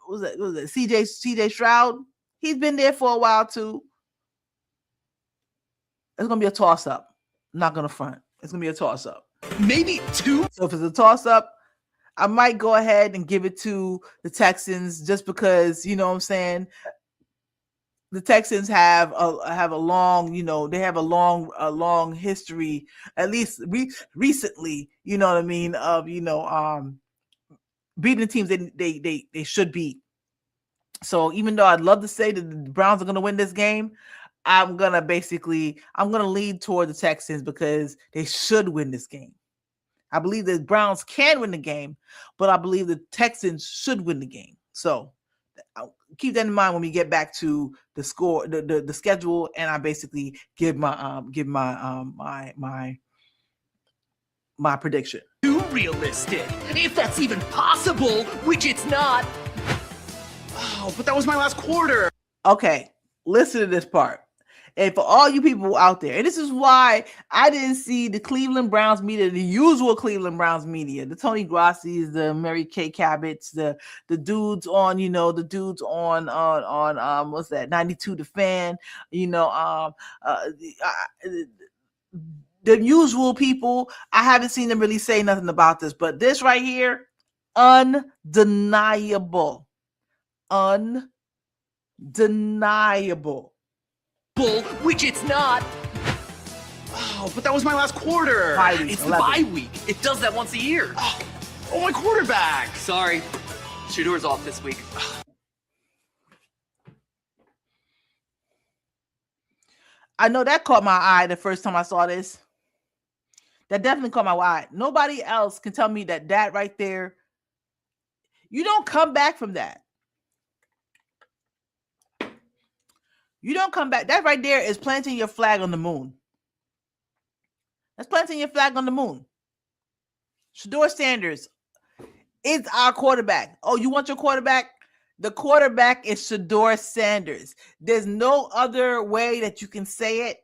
was it? CJ Stroud? He's been there for a while too. It's going to be a toss-up. I'm not going to front. It's going to be a toss-up. Maybe 2. So if it's a toss-up, I might go ahead and give it to the Texans just because, you know what I'm saying? The Texans have a long, they have a long history, at least recently, you know what I mean, of beating the teams they should beat. So even though I'd love to say that the Browns are going to win this game, I'm gonna lead toward the Texans because they should win this game. I believe the Browns can win the game, but I believe the Texans should win the game. So I'll keep that in mind when we get back to the score, the schedule, and I basically give my prediction. Too realistic, if that's even possible, which it's not. Oh, but that was my last quarter. Okay, listen to this part. And for all you people out there, and this is why I didn't see the Cleveland Browns media, the usual Cleveland Browns media, the Tony Grassi's, the Mary Kay Cabot's, the dudes on, the dudes on what's that, 92 The Fan, the usual people. I haven't seen them really say nothing about this, but this right here, undeniable. Which it's not. Oh, but that was my last quarter. It's the bye week. It does that once a year. Oh, my quarterback. Sorry. Shedor's off this week. I know that caught my eye the first time I saw this. That definitely caught my eye. Nobody else can tell me that right there, you don't come back from that. You don't come back. That right there is planting your flag on the moon. That's planting your flag on the moon. Shedeur Sanders is our quarterback. Oh, you want your quarterback? The quarterback is Shedeur Sanders. There's no other way that you can say it.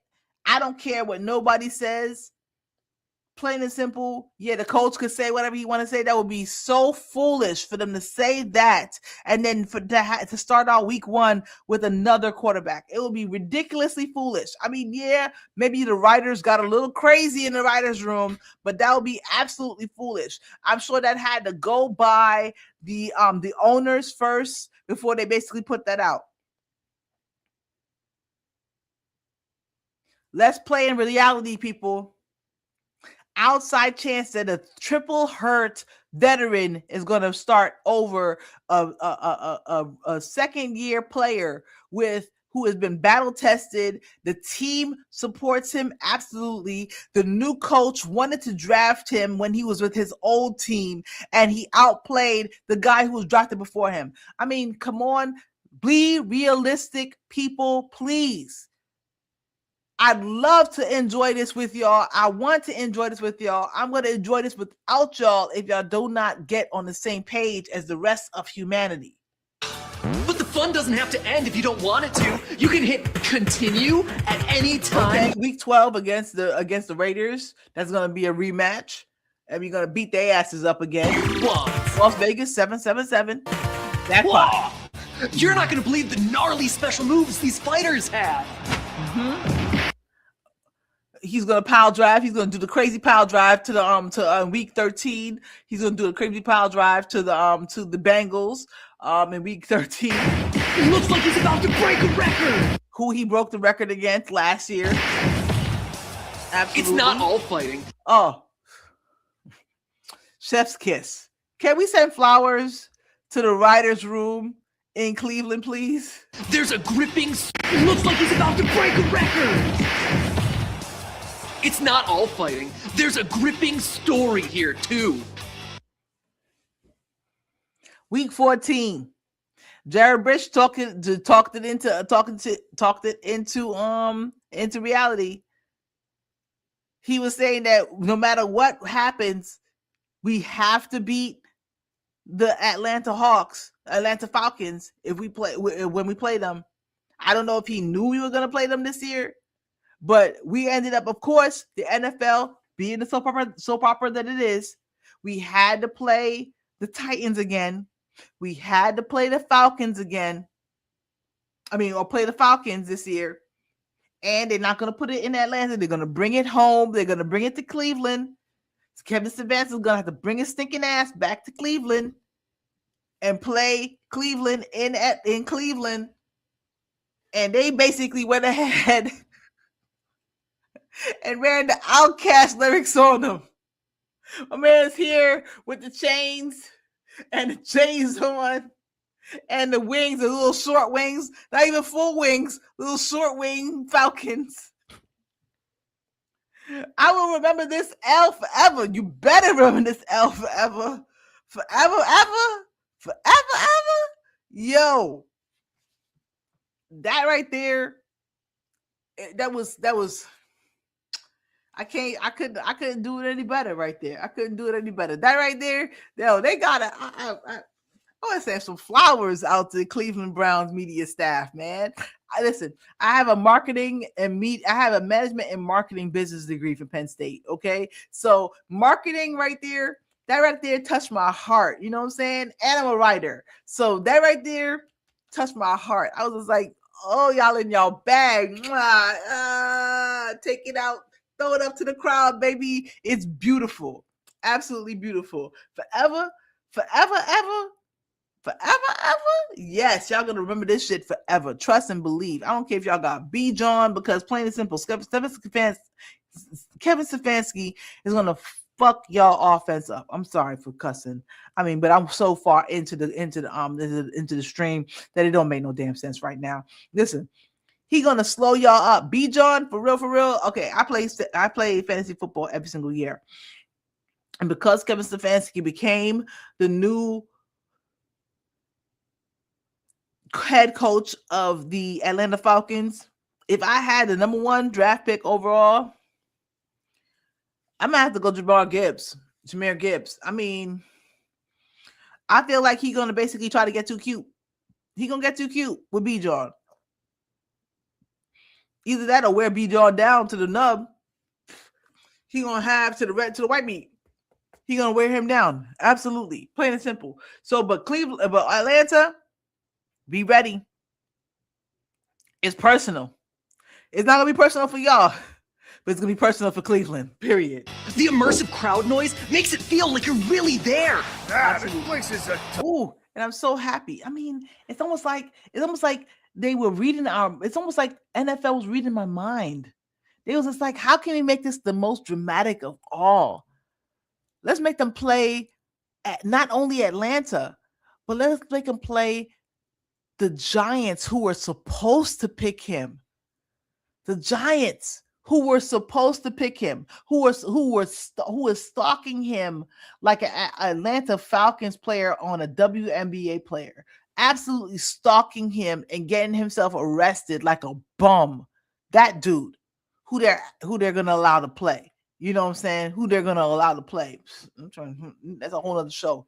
I don't care what nobody says. Plain and simple. Yeah, the coach could say whatever he want to say. That would be so foolish for them to say that and then to start out week 1 with another quarterback. It would be ridiculously foolish. I mean, yeah, maybe the writers got a little crazy in the writers' room, but that would be absolutely foolish. I'm sure that had to go by the owners first before they basically put that out. Let's play in reality, people. Outside chance that a triple hurt veteran is going to start over a second-year player who has been battle tested. The team supports him absolutely. The new coach wanted to draft him when he was with his old team, and he outplayed the guy who was drafted before him. I mean, come on, be realistic, people, please. I'd love to enjoy this with y'all. I want to enjoy this with y'all. I'm going to enjoy this without y'all if y'all do not get on the same page as the rest of humanity. But the fun doesn't have to end if you don't want it to. You can hit continue at any time. Okay, week 12 against the Raiders. That's going to be a rematch. And we're going to beat their asses up again. Las Vegas 777. That's fine. You're not going to believe the gnarly special moves these fighters have. He's gonna pile drive. He's gonna do the crazy pile drive to the week 13. He's gonna do a crazy pile drive to the Bengals in week 13. It looks like he's about to break a record. Who he broke the record against last year. Absolutely. It's not all fighting. Oh, chef's kiss. Can we send flowers to the writers' room in Cleveland, please? There's a gripping. It looks like he's about to break a record. It's not all fighting. There's a gripping story here too. Week 14. Jared Bridge talked it into reality. He was saying that no matter what happens, we have to beat the Atlanta Falcons when we play them. I don't know if he knew we were going to play them this year. But we ended up, of course, the NFL being the soap opera that it is. We had to play the Titans again. We had to play the Falcons again. Or play the Falcons this year. And they're not going to put it in Atlanta. They're going to bring it home. They're going to bring it to Cleveland. Kevin Stefanski is going to have to bring his stinking ass back to Cleveland and play Cleveland in Cleveland. And they basically went ahead and ran the Outkast lyrics on them. My man's here with the chains and the chains on and the wings, the little short wings, not even full wings, little short wing Falcons. I will remember this L forever. You better remember this L forever. Forever, ever. Forever, ever. Yo. That right there, that was I couldn't do it any better right there. I couldn't do it any better. That right there, they got it. I want to send some flowers out to the Cleveland Browns media staff, man. Listen, I have a marketing and I have a management and marketing business degree from Penn State. Okay. So marketing right there, that right there touched my heart. You know what I'm saying? And I'm a writer. So that right there touched my heart. I was just like, oh, y'all in y'all bag. Take it out, throw it up to the crowd, baby. It's beautiful. Absolutely beautiful. Forever, ever. Yes, y'all gonna remember this shit forever. Trust and believe. I don't care if y'all got Bijan, because plain and simple, Kevin Stefanski is gonna fuck y'all offense up. I'm sorry for cussing. I mean, but I'm so far into the stream that it don't make no damn sense right now. Listen, he gonna slow y'all up. Bijan, for real. Okay, I play fantasy football every single year, and because Kevin Stefanski became the new head coach of the Atlanta Falcons, if I had the number 1 draft pick overall, I'm gonna have to go Jahmyr Gibbs. I mean, I feel like he's gonna basically try to get too cute. He's gonna get too cute with Bijan. Either that or wear Bijan down to the nub. He gonna have to the white meat. He gonna wear him down. Absolutely, plain and simple. So, but Atlanta, be ready. It's personal. It's not gonna be personal for y'all, but it's gonna be personal for Cleveland. Period. The immersive crowd noise makes it feel like you're really there. This place is Ooh, and I'm so happy. I mean, it's almost like they were reading it's almost like NFL was reading my mind. They was just like, how can we make this the most dramatic of all? Let's make them play at not only Atlanta, but let's make them play the Giants, who were supposed to pick him. The Giants who were supposed to pick him, who is stalking him like an Atlanta Falcons player on a WNBA player, absolutely stalking him and getting himself arrested like a bum. That dude, who they're gonna allow to play. You know what I'm saying? Who they're gonna allow to play. That's a whole other show.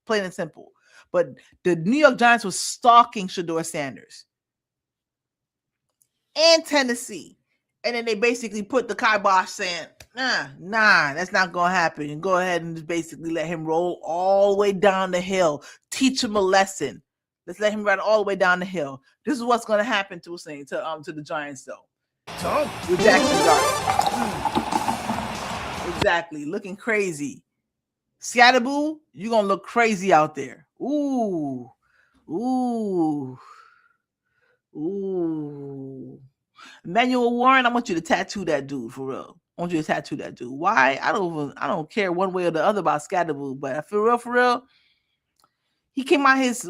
Plain and simple. But the New York Giants was stalking Shedeur Sanders and Tennessee. And then they basically put the kibosh saying, nah, that's not going to happen. And go ahead and just basically let him roll all the way down the hill. Teach him a lesson. Let's let him run all the way down the hill. This is what's going to happen to the Giants, though. With Jackson Dart. Exactly. Looking crazy. Scatterboo, you're going to look crazy out there. Ooh. Emmanuel Warren, I want you to tattoo that dude for real. I want you to tattoo that dude. Why? I don't care one way or the other about Scatterboo, but for real, he came out his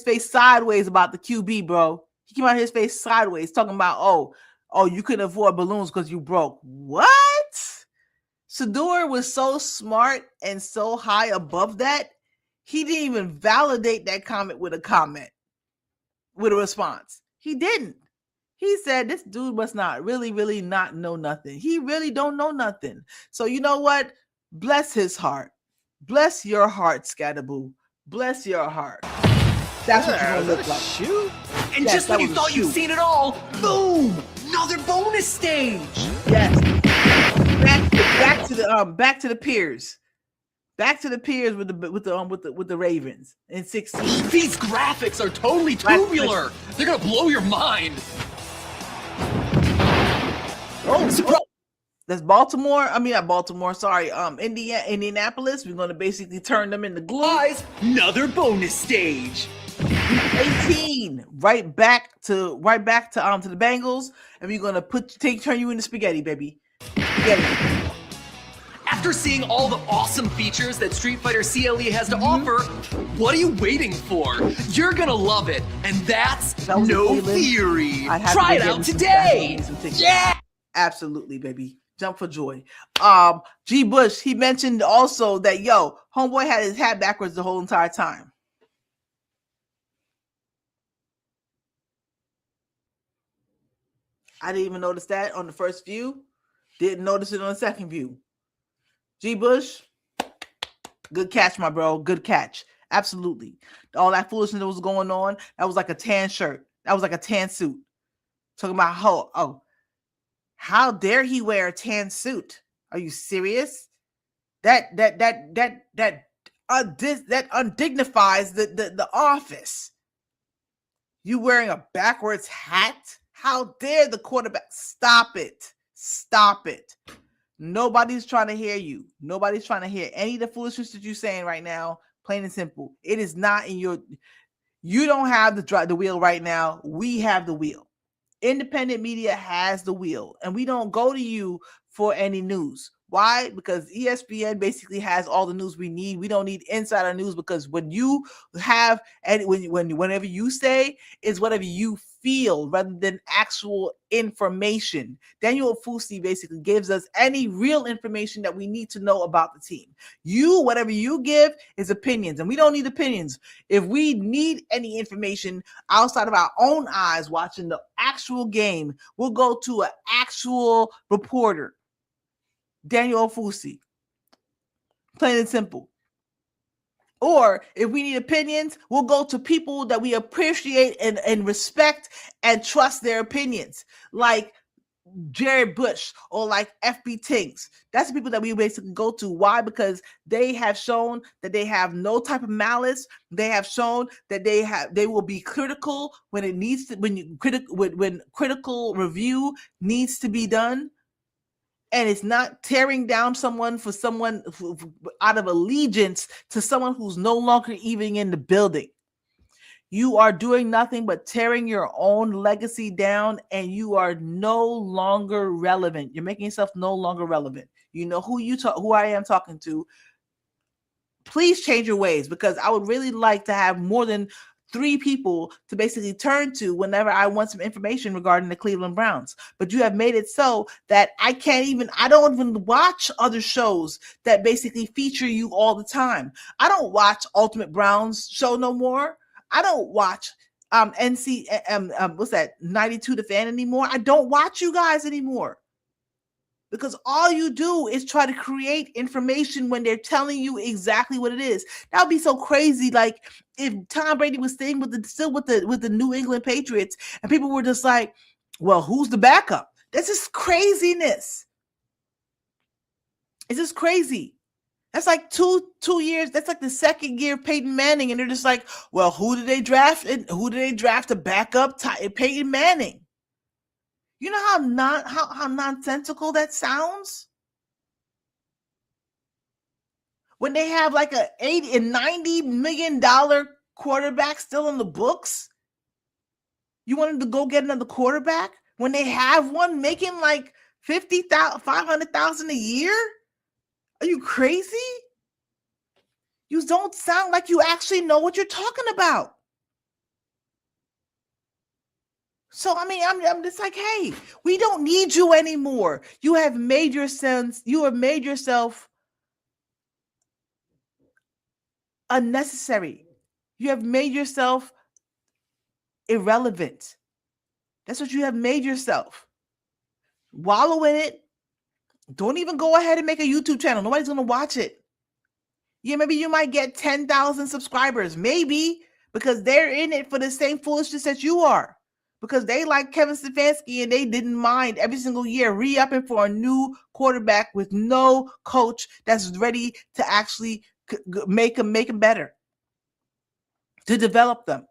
face sideways about the QB, bro. He came out his face sideways talking about, oh, you couldn't afford balloons because you broke. What? Shedeur was so smart and so high above that, he didn't even validate that comment with a response. He didn't. He said, this dude must not really not know nothing. He really don't know nothing. So you know what? Bless his heart. Bless your heart, Scatterboo. Bless your heart. That's what you're going to look like. Shoot. And yes, just when you thought you'd seen it all, boom! Another bonus stage. Yes. Back to the Piers. Back to the Piers with the Ravens in 16. These graphics are totally tubular. They're gonna blow your mind. That's Baltimore. I mean, not Baltimore. Sorry, Indianapolis. We're gonna basically turn them into glue. Guys, another bonus stage. 18. Right back to the Bengals, and we're gonna turn you into spaghetti, baby. Spaghetti. After seeing all the awesome features that Street Fighter CLE has to offer, what are you waiting for? You're gonna love it, and that's no theory. Try it out today. Yeah, absolutely, baby. Jump for joy. G. Bush, he mentioned also that homeboy had his hat backwards the whole entire time. I didn't even notice that on the first view. Didn't notice it on the second view. G. Bush, good catch, my bro. Good catch. Absolutely. All that foolishness that was going on, that was like a tan shirt. That was like a tan suit. Talking about how dare he wear a tan suit? Are you serious? That undignifies the office. You wearing a backwards hat? How dare the quarterback? Stop it. Stop it. Nobody's trying to hear you. Nobody's trying to hear any of the foolishness that you're saying right now. Plain and simple. It is not in your... You don't have the wheel right now. We have the wheel. Independent media has the wheel, and we don't go to you for any news. Why? Because ESPN basically has all the news we need. We don't need insider news, because when you have, and whenever you say is whatever you feel rather than actual information. Daniel Ofosu basically gives us any real information that we need to know about the team. Whatever you give is opinions, and we don't need opinions. If we need any information outside of our own eyes watching the actual game, we'll go to an actual reporter. Daniel Ofosu. Plain and simple. Or if we need opinions, we'll go to people that we appreciate and respect and trust their opinions, like Jared Bush or like FB Tinks. That's the people that we basically go to. Why? Because they have shown that they have no type of malice. They have shown that they will be critical when it needs to, when critical review needs to be done. And it's not tearing down someone for someone out of allegiance to someone who's no longer even in the building. You are doing nothing but tearing your own legacy down, and you are no longer relevant. You're making yourself no longer relevant. You know who I am talking to. Please change your ways, because I would really like to have more than 3 people to basically turn to whenever I want some information regarding the Cleveland Browns. But you have made it so that I don't even watch other shows that basically feature you all the time. I don't watch Ultimate Browns show no more. I don't watch what's that, 92 The Fan anymore. I don't watch you guys anymore. Because all you do is try to create information when they're telling you exactly what it is. That would be so crazy. Like if Tom Brady was staying with the New England Patriots, and people were just like, "Well, who's the backup?" That's just craziness. It's just crazy. That's like two years. That's like the second year of Peyton Manning, and they're just like, "Well, who did they draft? And who did they draft to back up Peyton Manning?" You know how nonsensical that sounds? When they have like a $80 and $90 million quarterback still in the books, you wanted to go get another quarterback when they have one making like $500,000 a year? Are you crazy? You don't sound like you actually know what you're talking about. So, I mean, I'm just like, hey, we don't need you anymore. You have made yourself unnecessary. You have made yourself irrelevant. That's what you have made yourself. Wallow in it. Don't even go ahead and make a YouTube channel. Nobody's going to watch it. Yeah, maybe you might get 10,000 subscribers. Maybe, because they're in it for the same foolishness that you are. Because they like Kevin Stefanski, and they didn't mind every single year re-upping for a new quarterback with no coach that's ready to actually make them better, to develop them.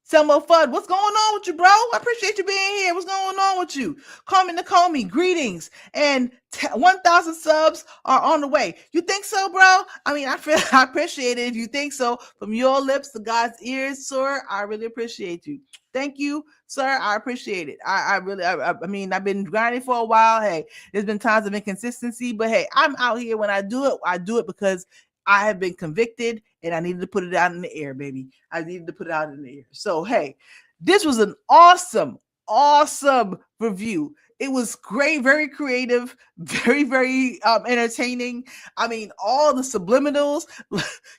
Selmo Fudd, what's going on with you, bro? I appreciate you being here. What's going on with you? Carmen Nakomi, greetings. And 1,000 subs are on the way. You think so, bro? I mean, I appreciate it if you think so. From your lips to God's ears, sir, I really appreciate you. Thank you, sir. I appreciate it. I mean, I've been grinding for a while. Hey, there's been times of inconsistency, but hey, I'm out here. When I do it because I have been convicted, and I needed to put it out in the air, baby. I needed to put it out in the air. So, hey, this was an awesome review. It was great, very creative, very, very entertaining. I mean, all the subliminals.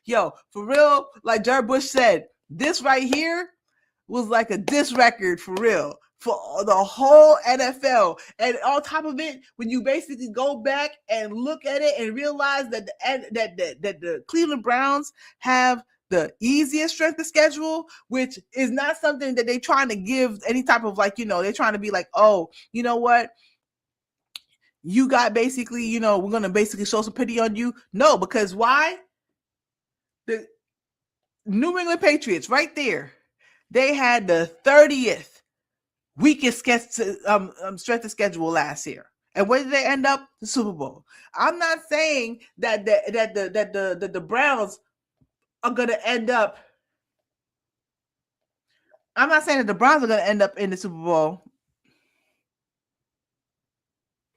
Yo, for real, like Jared Bush said, this right here was like a diss record for real. For the whole NFL. And on top of it, when you basically go back and look at it and realize that the Cleveland Browns have the easiest strength of schedule, which is not something that they're trying to give any type of like, they're trying to be like, oh, you know what? You got basically, we're going to basically show some pity on you. No, because why? The New England Patriots right there, they had the 30th weakest strength of schedule last year. And where did they end up? The Super Bowl. I'm not saying that the Browns are going to end up. I'm not saying that the Browns are going to end up in the Super Bowl.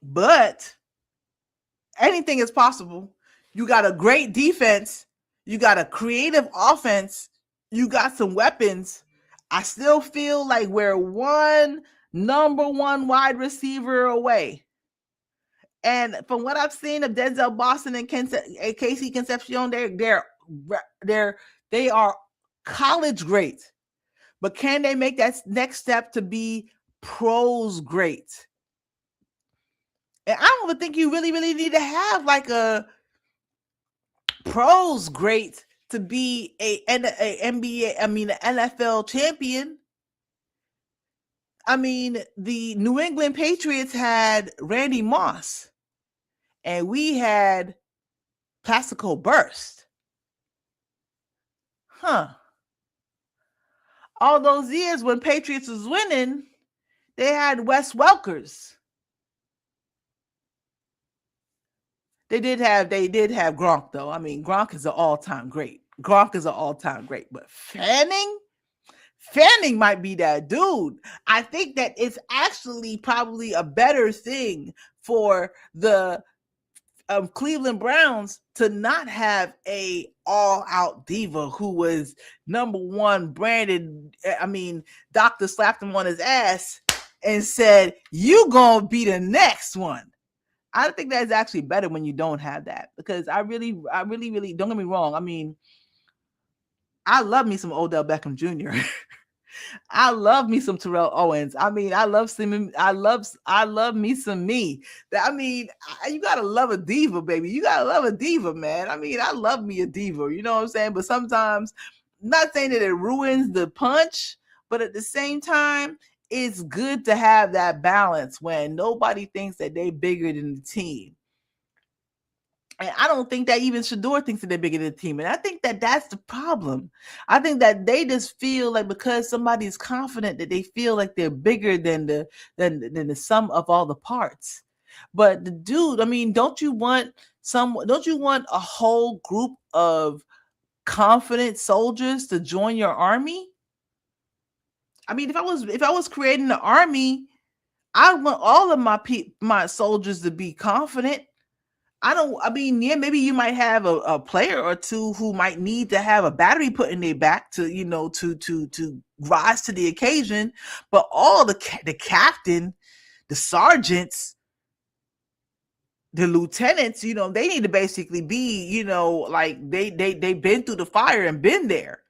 But anything is possible. You got a great defense. You got a creative offense. You got some weapons. I still feel like we're one number one wide receiver away. And from what I've seen of Denzel Boston and Casey Concepcion, they are college great. But can they make that next step to be pros great? And I don't even think you really need to have like a pros great to be an NFL champion. I mean, the New England Patriots had Randy Moss, and we had Plaxico Burress. All those years when Patriots was winning, they had Wes Welkers. They did have Gronk, though. I mean, Gronk is an all-time great. But Fanning might be that dude. I think that it's actually probably a better thing for the Cleveland Browns to not have a all-out diva who was number one branded. I mean, doctor slapped him on his ass and said, "You gonna be the next one." I think that's actually better when you don't have that, because I really, don't get me wrong. I mean, I love me some Odell Beckham Jr. I love me some Terrell Owens. I mean, I love me some me. I mean, you gotta love a diva, baby. You gotta love a diva, man. I mean, I love me a diva. You know what I'm saying? But sometimes, I'm not saying that it ruins the punch, but at the same time, it's good to have that balance when nobody thinks that they're bigger than the team. And I don't think that even Shedeur thinks that they're bigger than the team. And I think that that's the problem. I think that they just feel like because somebody's confident that they feel like they're bigger than the sum of all the parts. But the dude, I mean, don't you want a whole group of confident soldiers to join your army? I mean, if I was creating an army, I want all of my soldiers to be confident. Maybe you might have a player or two who might need to have a battery put in their back to rise to the occasion. But all the captain, the sergeants, the lieutenants, they need to basically be, like they've been through the fire and been there.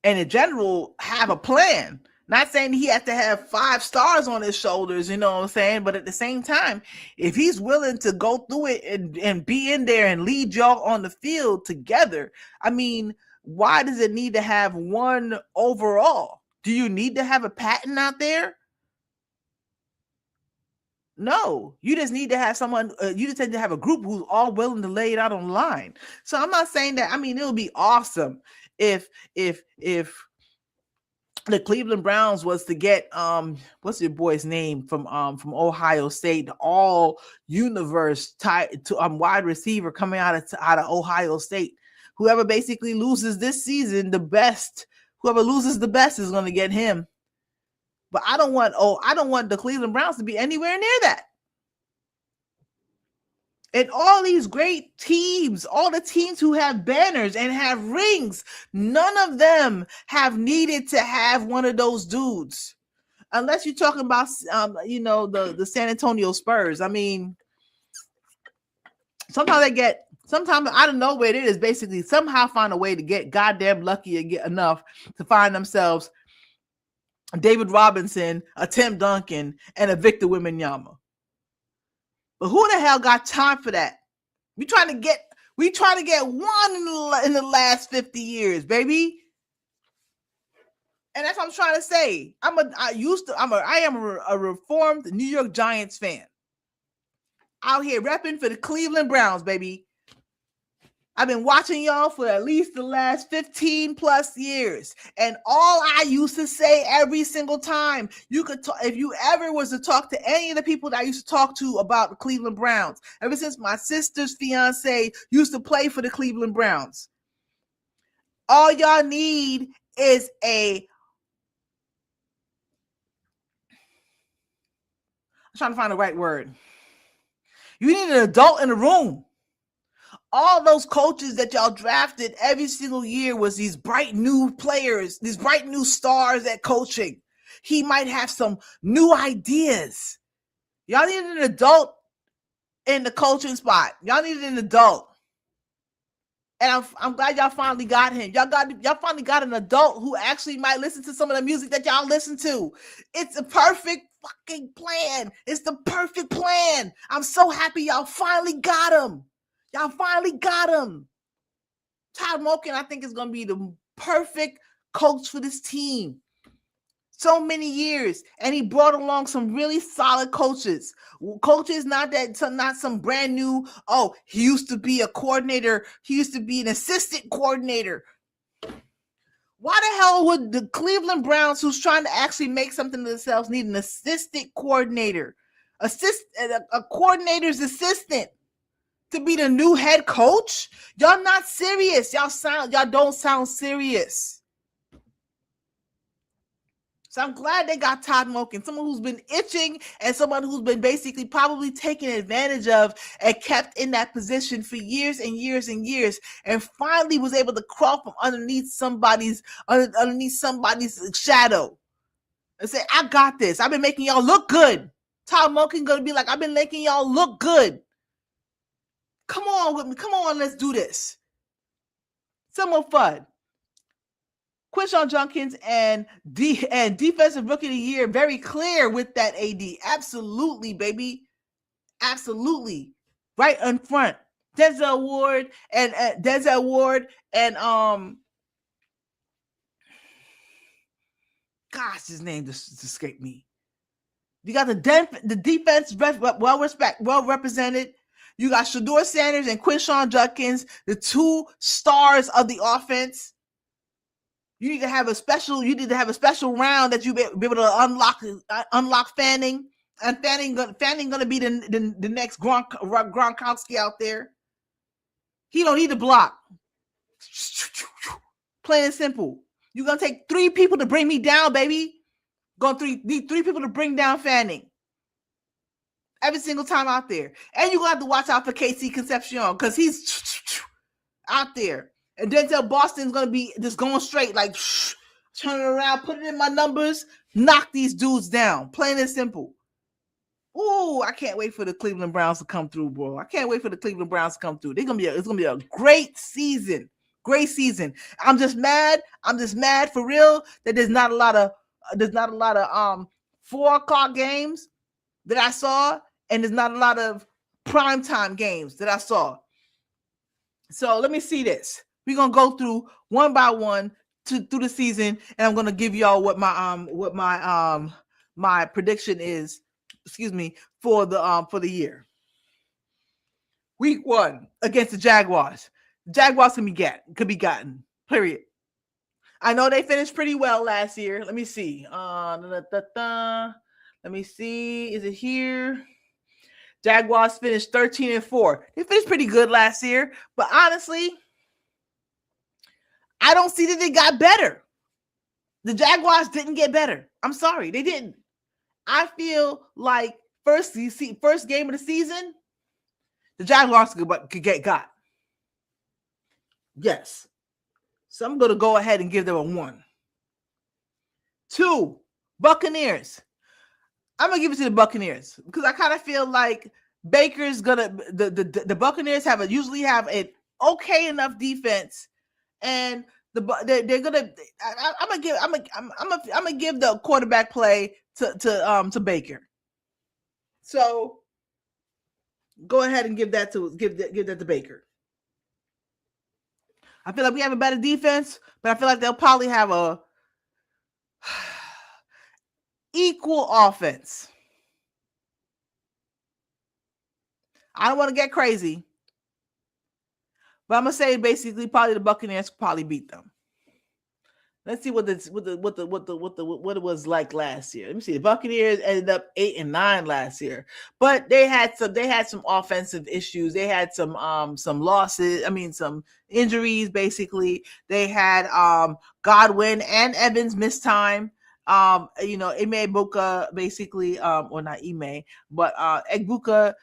And in general, have a plan. Not saying he has to have 5 stars on his shoulders, you know what I'm saying? But at the same time, if he's willing to go through it and be in there and lead y'all on the field together, I mean, why does it need to have one overall? Do you need to have a Patton out there? No, you just need to have someone, you just need to have a group who's all willing to lay it out on the line. So I'm not saying that, I mean, it would be awesome if the Cleveland Browns was to get what's your boy's name from Ohio State, all universe tied to wide receiver coming out of Ohio State. Whoever basically loses this season, whoever loses the best is going to get him. But I don't want the Cleveland Browns to be anywhere near that. And all these great teams, all the teams who have banners and have rings, none of them have needed to have one of those dudes. Unless you're talking about, the San Antonio Spurs. I mean, sometimes I don't know where it is, basically somehow find a way to get goddamn lucky and get enough to find themselves David Robinson, a Tim Duncan, and a Victor Wembanyama. But who the hell got time for that? We trying to get We try to get one in the last 50 years, baby. And that's what I'm trying to say. I am a reformed New York Giants fan. Out here repping for the Cleveland Browns, baby. I've been watching y'all for at least the last 15 plus years. And all I used to say every single time, you could talk, if you ever was to talk to any of the people that I used to talk to about the Cleveland Browns, ever since my sister's fiance used to play for the Cleveland Browns, all y'all need is I'm trying to find the right word. You need an adult in the room. All those coaches that y'all drafted every single year was these bright new players, these bright new stars at coaching. He might have some new ideas. Y'all needed an adult in the coaching spot. Y'all needed an adult. And I'm glad y'all finally got him. Y'all finally got an adult who actually might listen to some of the music that y'all listen to. It's a perfect fucking plan. It's the perfect plan. I'm so happy y'all finally got him. Y'all finally got him. Todd Monken, I think, is going to be the perfect coach for this team. So many years. And he brought along some really solid coaches. Coaches, not some brand new, he used to be a coordinator. He used to be an assistant coordinator. Why the hell would the Cleveland Browns, who's trying to actually make something of themselves, need an assistant coordinator? A coordinator's assistant to be the new head coach? Y'all not serious. Y'all don't sound serious. So I'm glad they got Todd Monken, someone who's been itching and someone who's been basically probably taken advantage of and kept in that position for years and years and years, and finally was able to crawl from underneath somebody's shadow and say, I got this. I've been making y'all look good. Todd Monken gonna be like, I've been making y'all look good. Come on with me. Come on, let's do this. Some more fun. Quinshon Judkins and Defensive Rookie of the Year, very clear with that AD. Absolutely, baby. Absolutely. Right in front. Denzel Ward and gosh, his name just escaped me. You got the defense well represented. You got Shedeur Sanders and Quinshon Judkins, the two stars of the offense. You need to have a special round that you be able to unlock Fanning. And Fanning gonna be the next Gronkowski out there. He don't need to block. Plain and simple. You're gonna take 3 people to bring me down, baby. Need 3 people to bring down Fanning. Every single time out there. And you're going to have to watch out for KC Concepcion because he's out there. And Denzel Boston's going to be just going straight, like turning around, putting in my numbers, knock these dudes down. Plain and simple. Ooh, I can't wait for the Cleveland Browns to come through, bro. I can't wait for the Cleveland Browns to come through. It's going to be a great season. Great season. I'm just mad for real that there's not a lot of 4 o'clock games that I saw. And there's not a lot of primetime games that I saw. So let me see this. We're gonna go through one by one through the season, and I'm gonna give y'all what my prediction is. For the year. Week 1 against the Jaguars. The Jaguars could be gotten. Period. I know they finished pretty well last year. Let me see. Let me see. Is it here? Jaguars finished 13-4. They finished pretty good last year, but honestly, I don't see that they got better. The Jaguars didn't get better. I'm sorry, they didn't. I feel like first game of the season, the Jaguars could get got. Yes. So I'm going to go ahead and give them a 1. 2, Buccaneers. I'm gonna give it to the Buccaneers because I kind of feel like Baker's the Buccaneers usually have an okay enough defense, and I'm gonna give the quarterback play to Baker. So go ahead and give that to Baker. I feel like we have a better defense, but I feel like they'll probably have a equal offense. I don't want to get crazy, but I'm gonna say basically probably the Buccaneers probably beat them. Let's see what it was like last year. Let me see. The Buccaneers ended up 8-9 last year, but they had some offensive issues. They had some losses. I mean, some injuries. Basically, they had Godwin and Evans miss time. Ime Egbuka basically, or not Ime, but Egbuka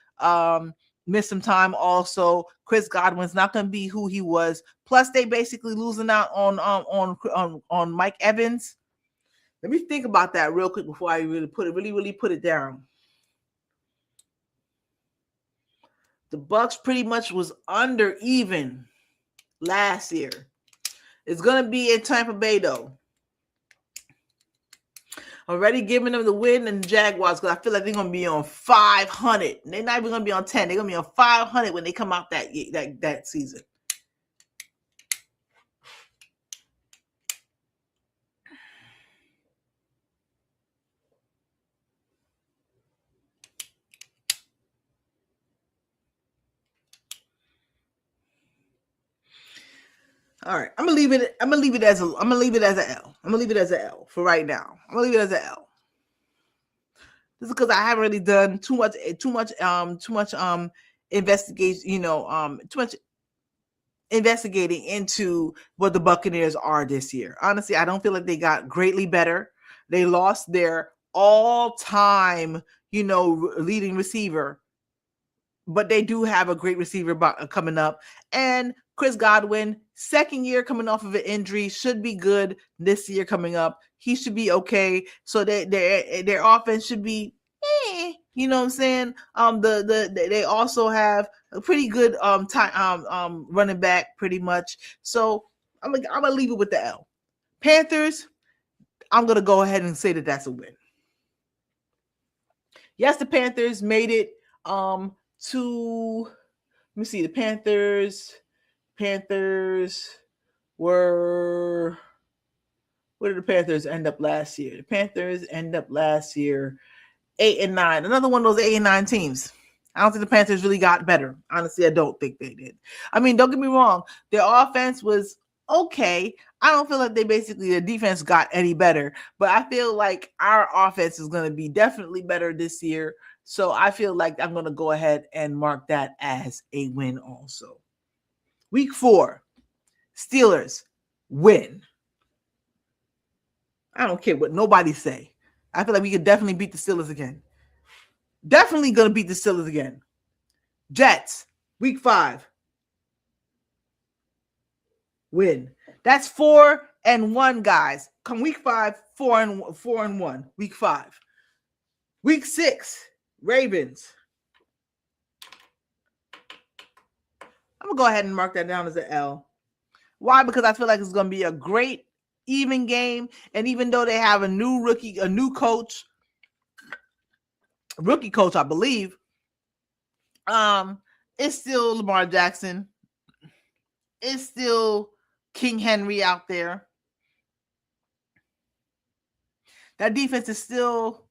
missed some time also. Chris Godwin's not going to be who he was. Plus, they basically losing out on Mike Evans. Let me think about that real quick before I really put it down. The Bucks pretty much was under even last year. It's going to be in Tampa Bay though. Already giving them the win and the Jaguars because I feel like they're going to be on 500. They're not even going to be on 10. They're going to be on 500 when they come out that season. All right, I'm gonna leave it as an L. I'm gonna leave it as an L for right now. I'm gonna leave it as an L. This is because I haven't really done too much investigation, too much investigating into what the Buccaneers are this year. Honestly, I don't feel like they got greatly better. They lost their all-time, leading receiver, but they do have a great receiver coming up. And Chris Godwin, second year coming off of an injury, should be good this year coming up. He should be okay. So their offense should be, you know what I'm saying? They also have a pretty good running back, pretty much. So I'm gonna leave it with the L. Panthers, I'm gonna go ahead and say that that's a win. Yes, the Panthers made it to. Let me see. The Panthers were. Where did the Panthers end up last year? The Panthers end up last year 8-9. Another one of those 8-9 teams. I don't think the Panthers really got better. Honestly, I don't think they did. I mean, don't get me wrong. Their offense was okay. I don't feel like the defense got any better, but I feel like our offense is going to be definitely better this year. So I feel like I'm going to go ahead and mark that as a win also. Week 4, Steelers win. I don't care what nobody say. I feel like we could definitely beat the Steelers again. Definitely going to beat the Steelers again. Jets, week 5. Win. That's 4-1, guys. Come week 5, 4-1. Week 5. Week 6, Ravens. I'm going to go ahead and mark that down as an L. Why? Because I feel like it's going to be a great even game. And even though they have a new coach, rookie coach, I believe, it's still Lamar Jackson. It's still King Henry out there. That defense is still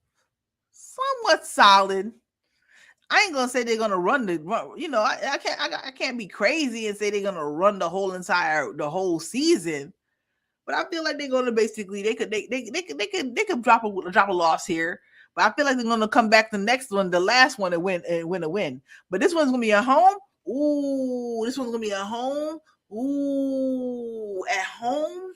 somewhat solid. I ain't gonna say they're gonna run. I can't be crazy and say they're gonna run the whole season. But I feel like they're gonna basically they could drop a loss here. But I feel like they're gonna come back the next one, the last one, and win a win. But this one's gonna be at home. Ooh, this one's gonna be at home. Ooh, at home.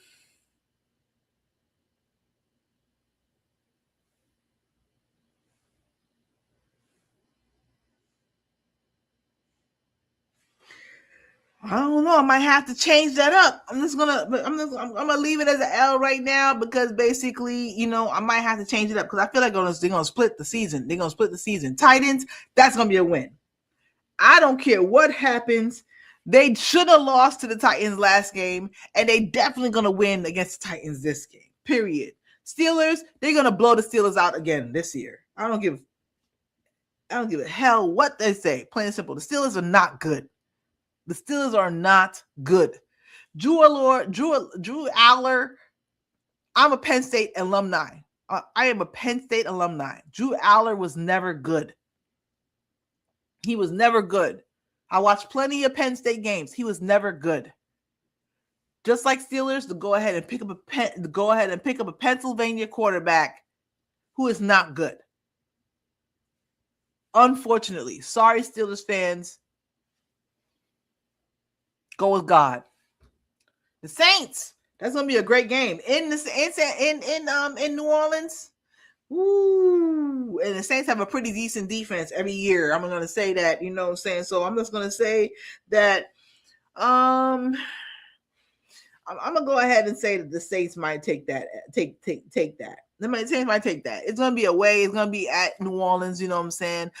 I don't know. I might have to change that up. I'm gonna leave it as an L right now because basically, I might have to change it up because I feel like they're gonna split the season. They're gonna split the season. Titans, that's gonna be a win. I don't care what happens. They should have lost to the Titans last game, and they definitely gonna win against the Titans this game. Period. Steelers, they're gonna blow the Steelers out again this year. I don't give a hell what they say. Plain and simple. The Steelers are not good. The Steelers are not good. Drew Aller. I'm a Penn State alumni. I am a Penn State alumni. Drew Aller was never good. He was never good. I watched plenty of Penn State games. He was never good. Just like Steelers, to go ahead and pick up a Pennsylvania quarterback who is not good. Unfortunately, sorry Steelers fans. Go with God. The Saints. That's gonna be a great game in New Orleans. Woo! And the Saints have a pretty decent defense every year. I'm gonna say that, you know what I'm saying. So I'm just gonna say that I'm gonna go ahead and say that the Saints might take that. Take that. The Saints might take that. It's gonna be away. It's gonna be at New Orleans. You know what I'm saying?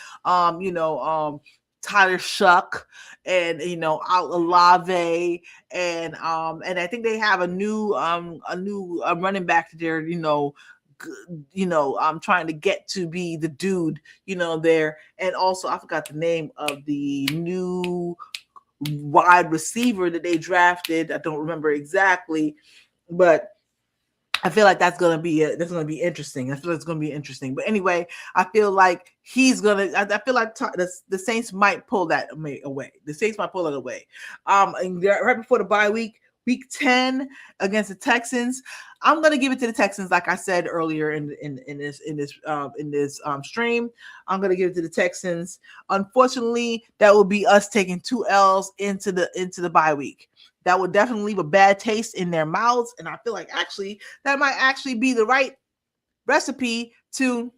Tyler Shuck and Olave and I think they have a new running back there. I'm trying to get to be the dude. There, and also I forgot the name of the new wide receiver that they drafted. I don't remember exactly, but I feel like that's gonna be interesting. I feel like it's gonna be interesting. But anyway, I feel like I feel like the Saints might pull that away. The Saints might pull it away. And right before the bye week, week 10 against the Texans. I'm gonna give it to the Texans, like I said earlier in this stream. I'm gonna give it to the Texans. Unfortunately, that will be us taking 2 L's into the bye week. That would definitely leave a bad taste in their mouths, and I feel like actually that might actually be the right recipe to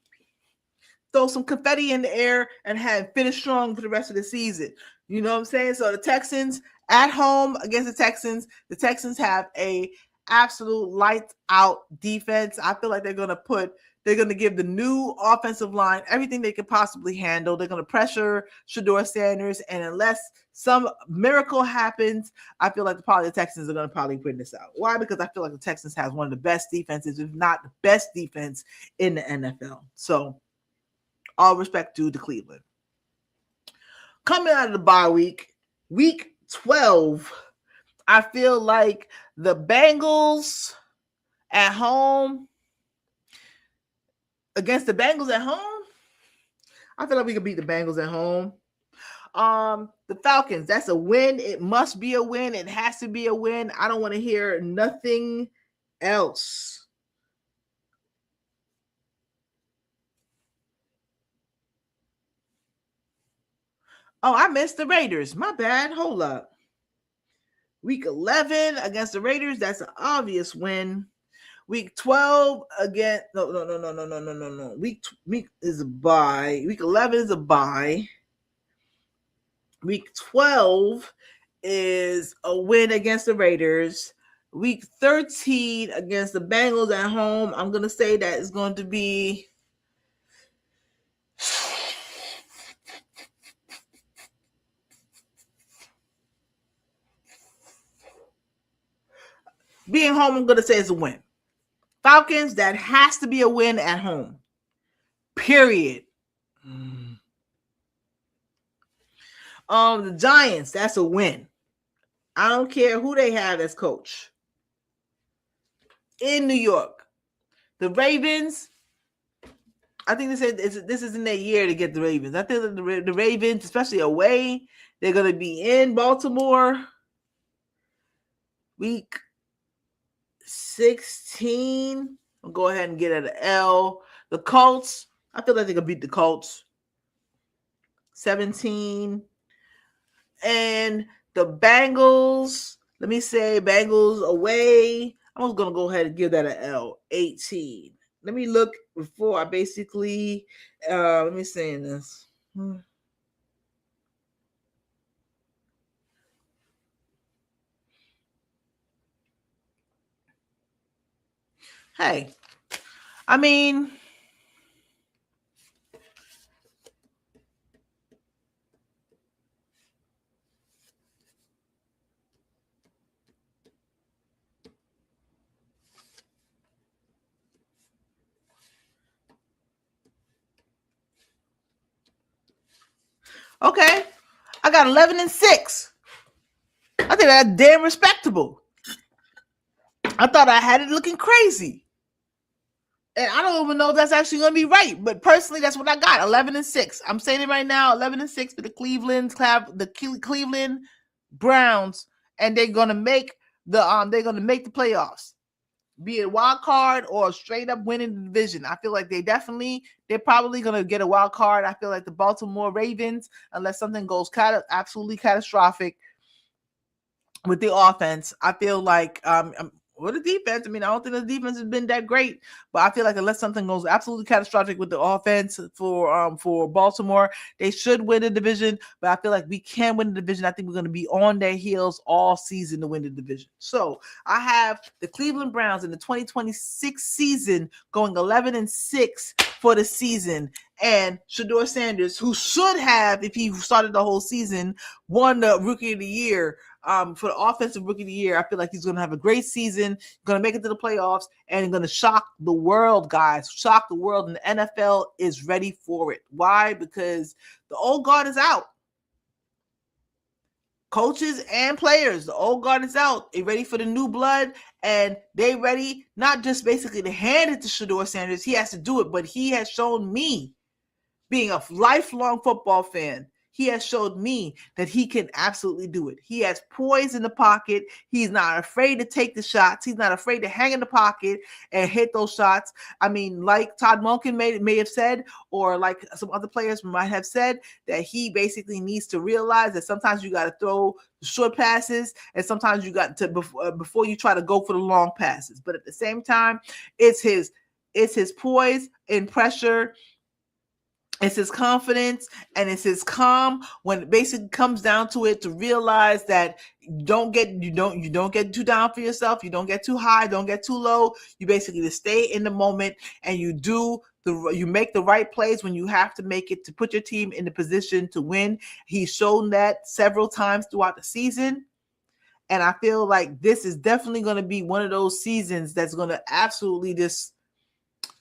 throw some confetti in the air and finish strong for the rest of the season. You know what I'm saying? So the Texans at home against the Texans have a absolute lights out defense. I feel like they're going to give the new offensive line everything they could possibly handle. They're going to pressure Shedeur Sanders, and unless some miracle happens, I feel like the Texans are going to probably win this out. Why? Because I feel like the Texans has one of the best defenses, if not the best defense in the NFL. So all respect due to Cleveland. Coming out of the bye week, week 12, I feel like the Bengals at home against the Bengals at home, I feel like we can beat the Bengals at home. The Falcons, that's a win. It must be a win. It has to be a win. I don't want to hear nothing else. Oh, I missed the Raiders. My bad. Hold up. Week 11 against the Raiders, that's an obvious win. Week 12 again. No. Week is a bye. Week 11 is a bye. Week 12 is a win against the Raiders. Week 13 against the Bengals at home, I'm going to say that is going to be being home. I'm going to say it's a win. Falcons, that has to be a win at home. Period. The Giants, that's a win. I don't care who they have as coach. In New York. The Ravens, I think they said this isn't their year to get the Ravens. I think that the Ravens, especially away, they're going to be in Baltimore. Week 16, I'll go ahead and get at an L. The Colts, I feel like they can beat the Colts. 17. And the Bengals, let me say Bengals away. I'm just going to go ahead and give that an L. 18. Let me look before I basically, let me say this. Hey, I mean, okay, I got 11-6. I think that's damn respectable. I thought I had it looking crazy. And I don't even know if that's actually going to be right. But personally, that's what I got. 11-6. I'm saying it right now. 11-6 for the Cleveland Browns, and they're going to make the playoffs, be it wild card or straight up winning the division. I feel like they're probably going to get a wild card. I feel like the Baltimore Ravens, unless something goes absolutely catastrophic with the offense, I feel like with the defense, I mean, I don't think the defense has been that great, but I feel like unless something goes absolutely catastrophic with the offense for Baltimore, they should win the division. But I feel like we can win the division. I think we're going to be on their heels all season to win the division. So I have the Cleveland Browns in the 2026 season going 11-6 for the season, and Shedeur Sanders, who should have, if he started the whole season, won the Rookie of the Year. For the offensive Rookie of the Year, I feel like he's going to have a great season, going to make it to the playoffs, and going to shock the world, guys. Shock the world, and the NFL is ready for it. Why? Because the old guard is out. Coaches and players, the old guard is out. They're ready for the new blood, and they ready not just basically to hand it to Shedeur Sanders. He has to do it, but he has shown me, being a lifelong football fan, he has showed me that he can absolutely do it. He has poise in the pocket. He's not afraid to take the shots. He's not afraid to hang in the pocket and hit those shots. I mean, like Todd Monken may have said, or like some other players might have said, that he basically needs to realize that sometimes you got to throw short passes, and sometimes you got to before you try to go for the long passes. But at the same time, it's his poise and pressure. It's his confidence, and it's his calm when it basically comes down to it, to realize that you don't get too down for yourself. You don't get too high, don't get too low. You basically just stay in the moment, and you make the right plays when you have to make it to put your team in the position to win. He's shown that several times throughout the season. And I feel like this is definitely going to be one of those seasons that's going to absolutely just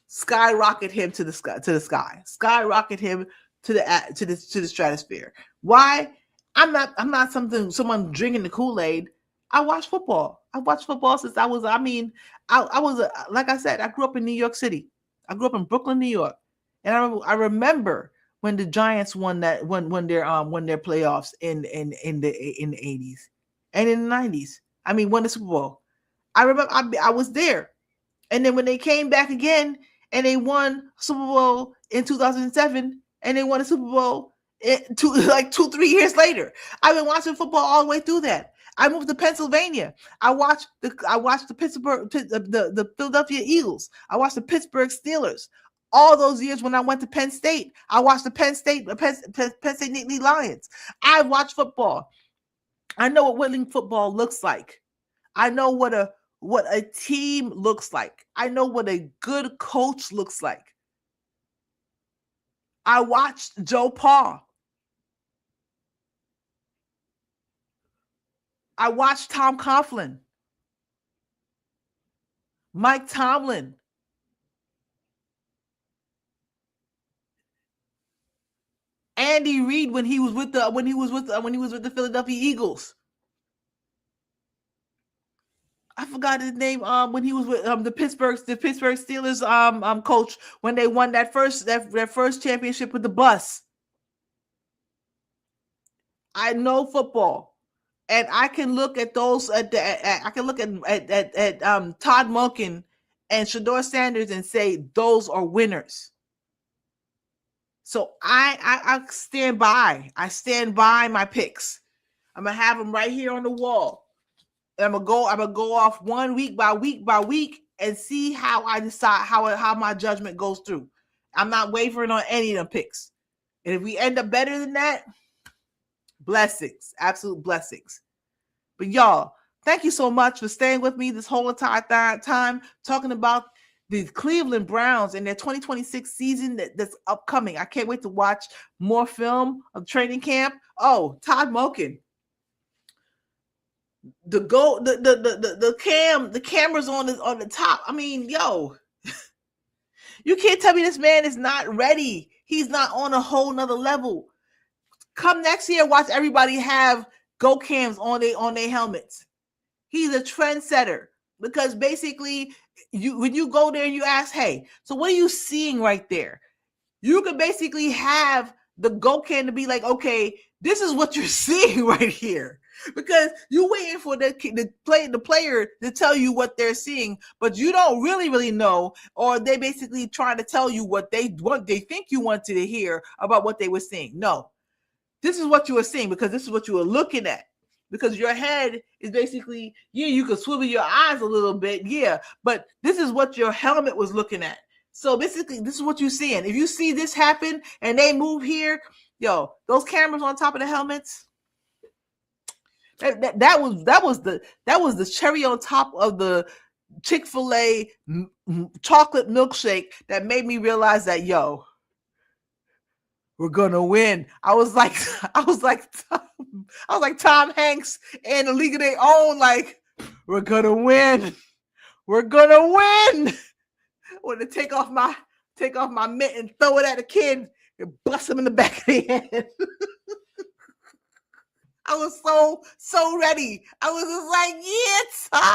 skyrocket him to the sky, skyrocket him to the stratosphere. Why? I'm not someone drinking the Kool-Aid. I watch football. I watched football since I was like I said, I grew up in New York City. I grew up in Brooklyn, New York, and I remember when the Giants won their playoffs in the 80s and in the 90s. I mean, won the Super Bowl. I remember I was there, and then when they came back again, and they won Super Bowl in 2007, and they won a Super Bowl 2-3 years later. I've been watching football all the way through that. I moved to Pennsylvania. I watched the Philadelphia Eagles. I watched the Pittsburgh Steelers. All those years when I went to Penn State, I watched the Penn State Nittany Lions. I watched football. I know what winning football looks like. I know what a team looks like. I know what a good coach looks like. I watched Joe Pa. I watched Tom Coughlin, Mike Tomlin, Andy Reid when he was with the Philadelphia Eagles. I forgot his name. When he was with the Pittsburgh Steelers coach when they won their first championship with the bus. I know football, and I can look at those. I can look at Todd Monken and Shedeur Sanders and say those are winners. So I stand by. I stand by my picks. I'm gonna have them right here on the wall. I'm gonna go off week by week and see how I decide how my judgment goes through. I'm not wavering on any of them picks. And if we end up better than that, blessings, absolute blessings. But y'all, thank you so much for staying with me this whole entire time talking about the Cleveland Browns and their 2026 season that's upcoming. I can't wait to watch more film of training camp. Oh, Todd Monken. The cameras on the top. I mean, yo, you can't tell me this man is not ready. He's not on a whole nother level. Come next year, watch everybody have Go cams on their helmets. He's a trendsetter. because basically when you go there and you ask, hey, so what are you seeing right there? You could basically have the GoCam to be like, okay, this is what you're seeing right here. Because you're waiting for the player to tell you what they're seeing, but you don't really know, or they basically trying to tell you what they think you wanted to hear about what they were seeing. No, this is what you were seeing because this is what you were looking at. Because your head is basically, yeah, you could swivel your eyes a little bit, yeah, but this is what your helmet was looking at. So basically, this is what you're seeing. If you see this happen and they move here, yo, those cameras on top of the helmets, that was the cherry on top of the Chick-fil-A chocolate milkshake that made me realize that, yo, we're gonna win. I was like Tom Hanks in A League of Their Own. Like, we're gonna win. We're gonna win. I want to take off my mitt and throw it at a kid and bust him in the back of the head. I was so ready. I was just like, yeah,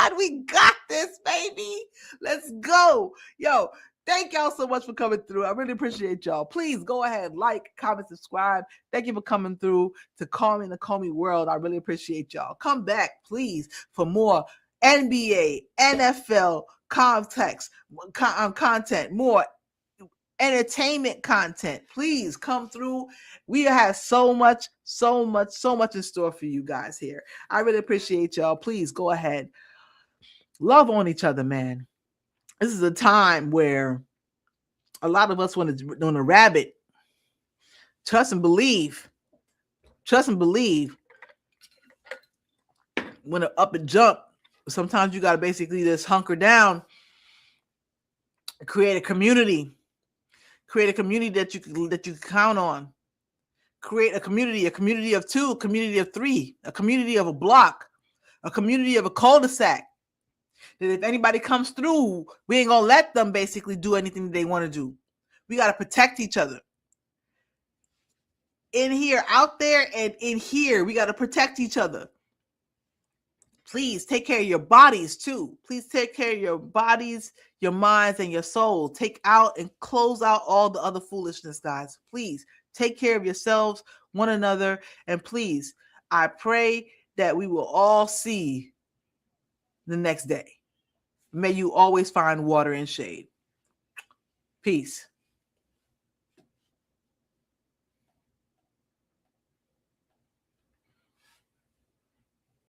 Todd, we got this, baby. Let's go. Yo, thank y'all so much for coming through. I really appreciate y'all. Please go ahead, like, comment, subscribe. Thank you for coming through to Call Me in the Comey World. I really appreciate y'all. Come back, please, for more NBA, NFL content, more entertainment content. Please come through. We have so much in store for you guys here. I really appreciate y'all. Please go ahead. Love on each other, man. This is a time where a lot of us want to rabbit. Trust and believe. When to up and jump, sometimes you got to basically just hunker down, create a community that you can count on. Create a community of two, a community of three, a community of a block, a community of a cul-de-sac. That if anybody comes through, we ain't gonna let them basically do anything that they want to do. We got to protect each other. In here, out there, and in here, we got to protect each other. Please take care of your bodies too. Please take care of your bodies, your minds, and your soul. Take out and close out all the other foolishness, guys. Please take care of yourselves, one another, and please, I pray that we will all see the next day. May you always find water and shade. Peace.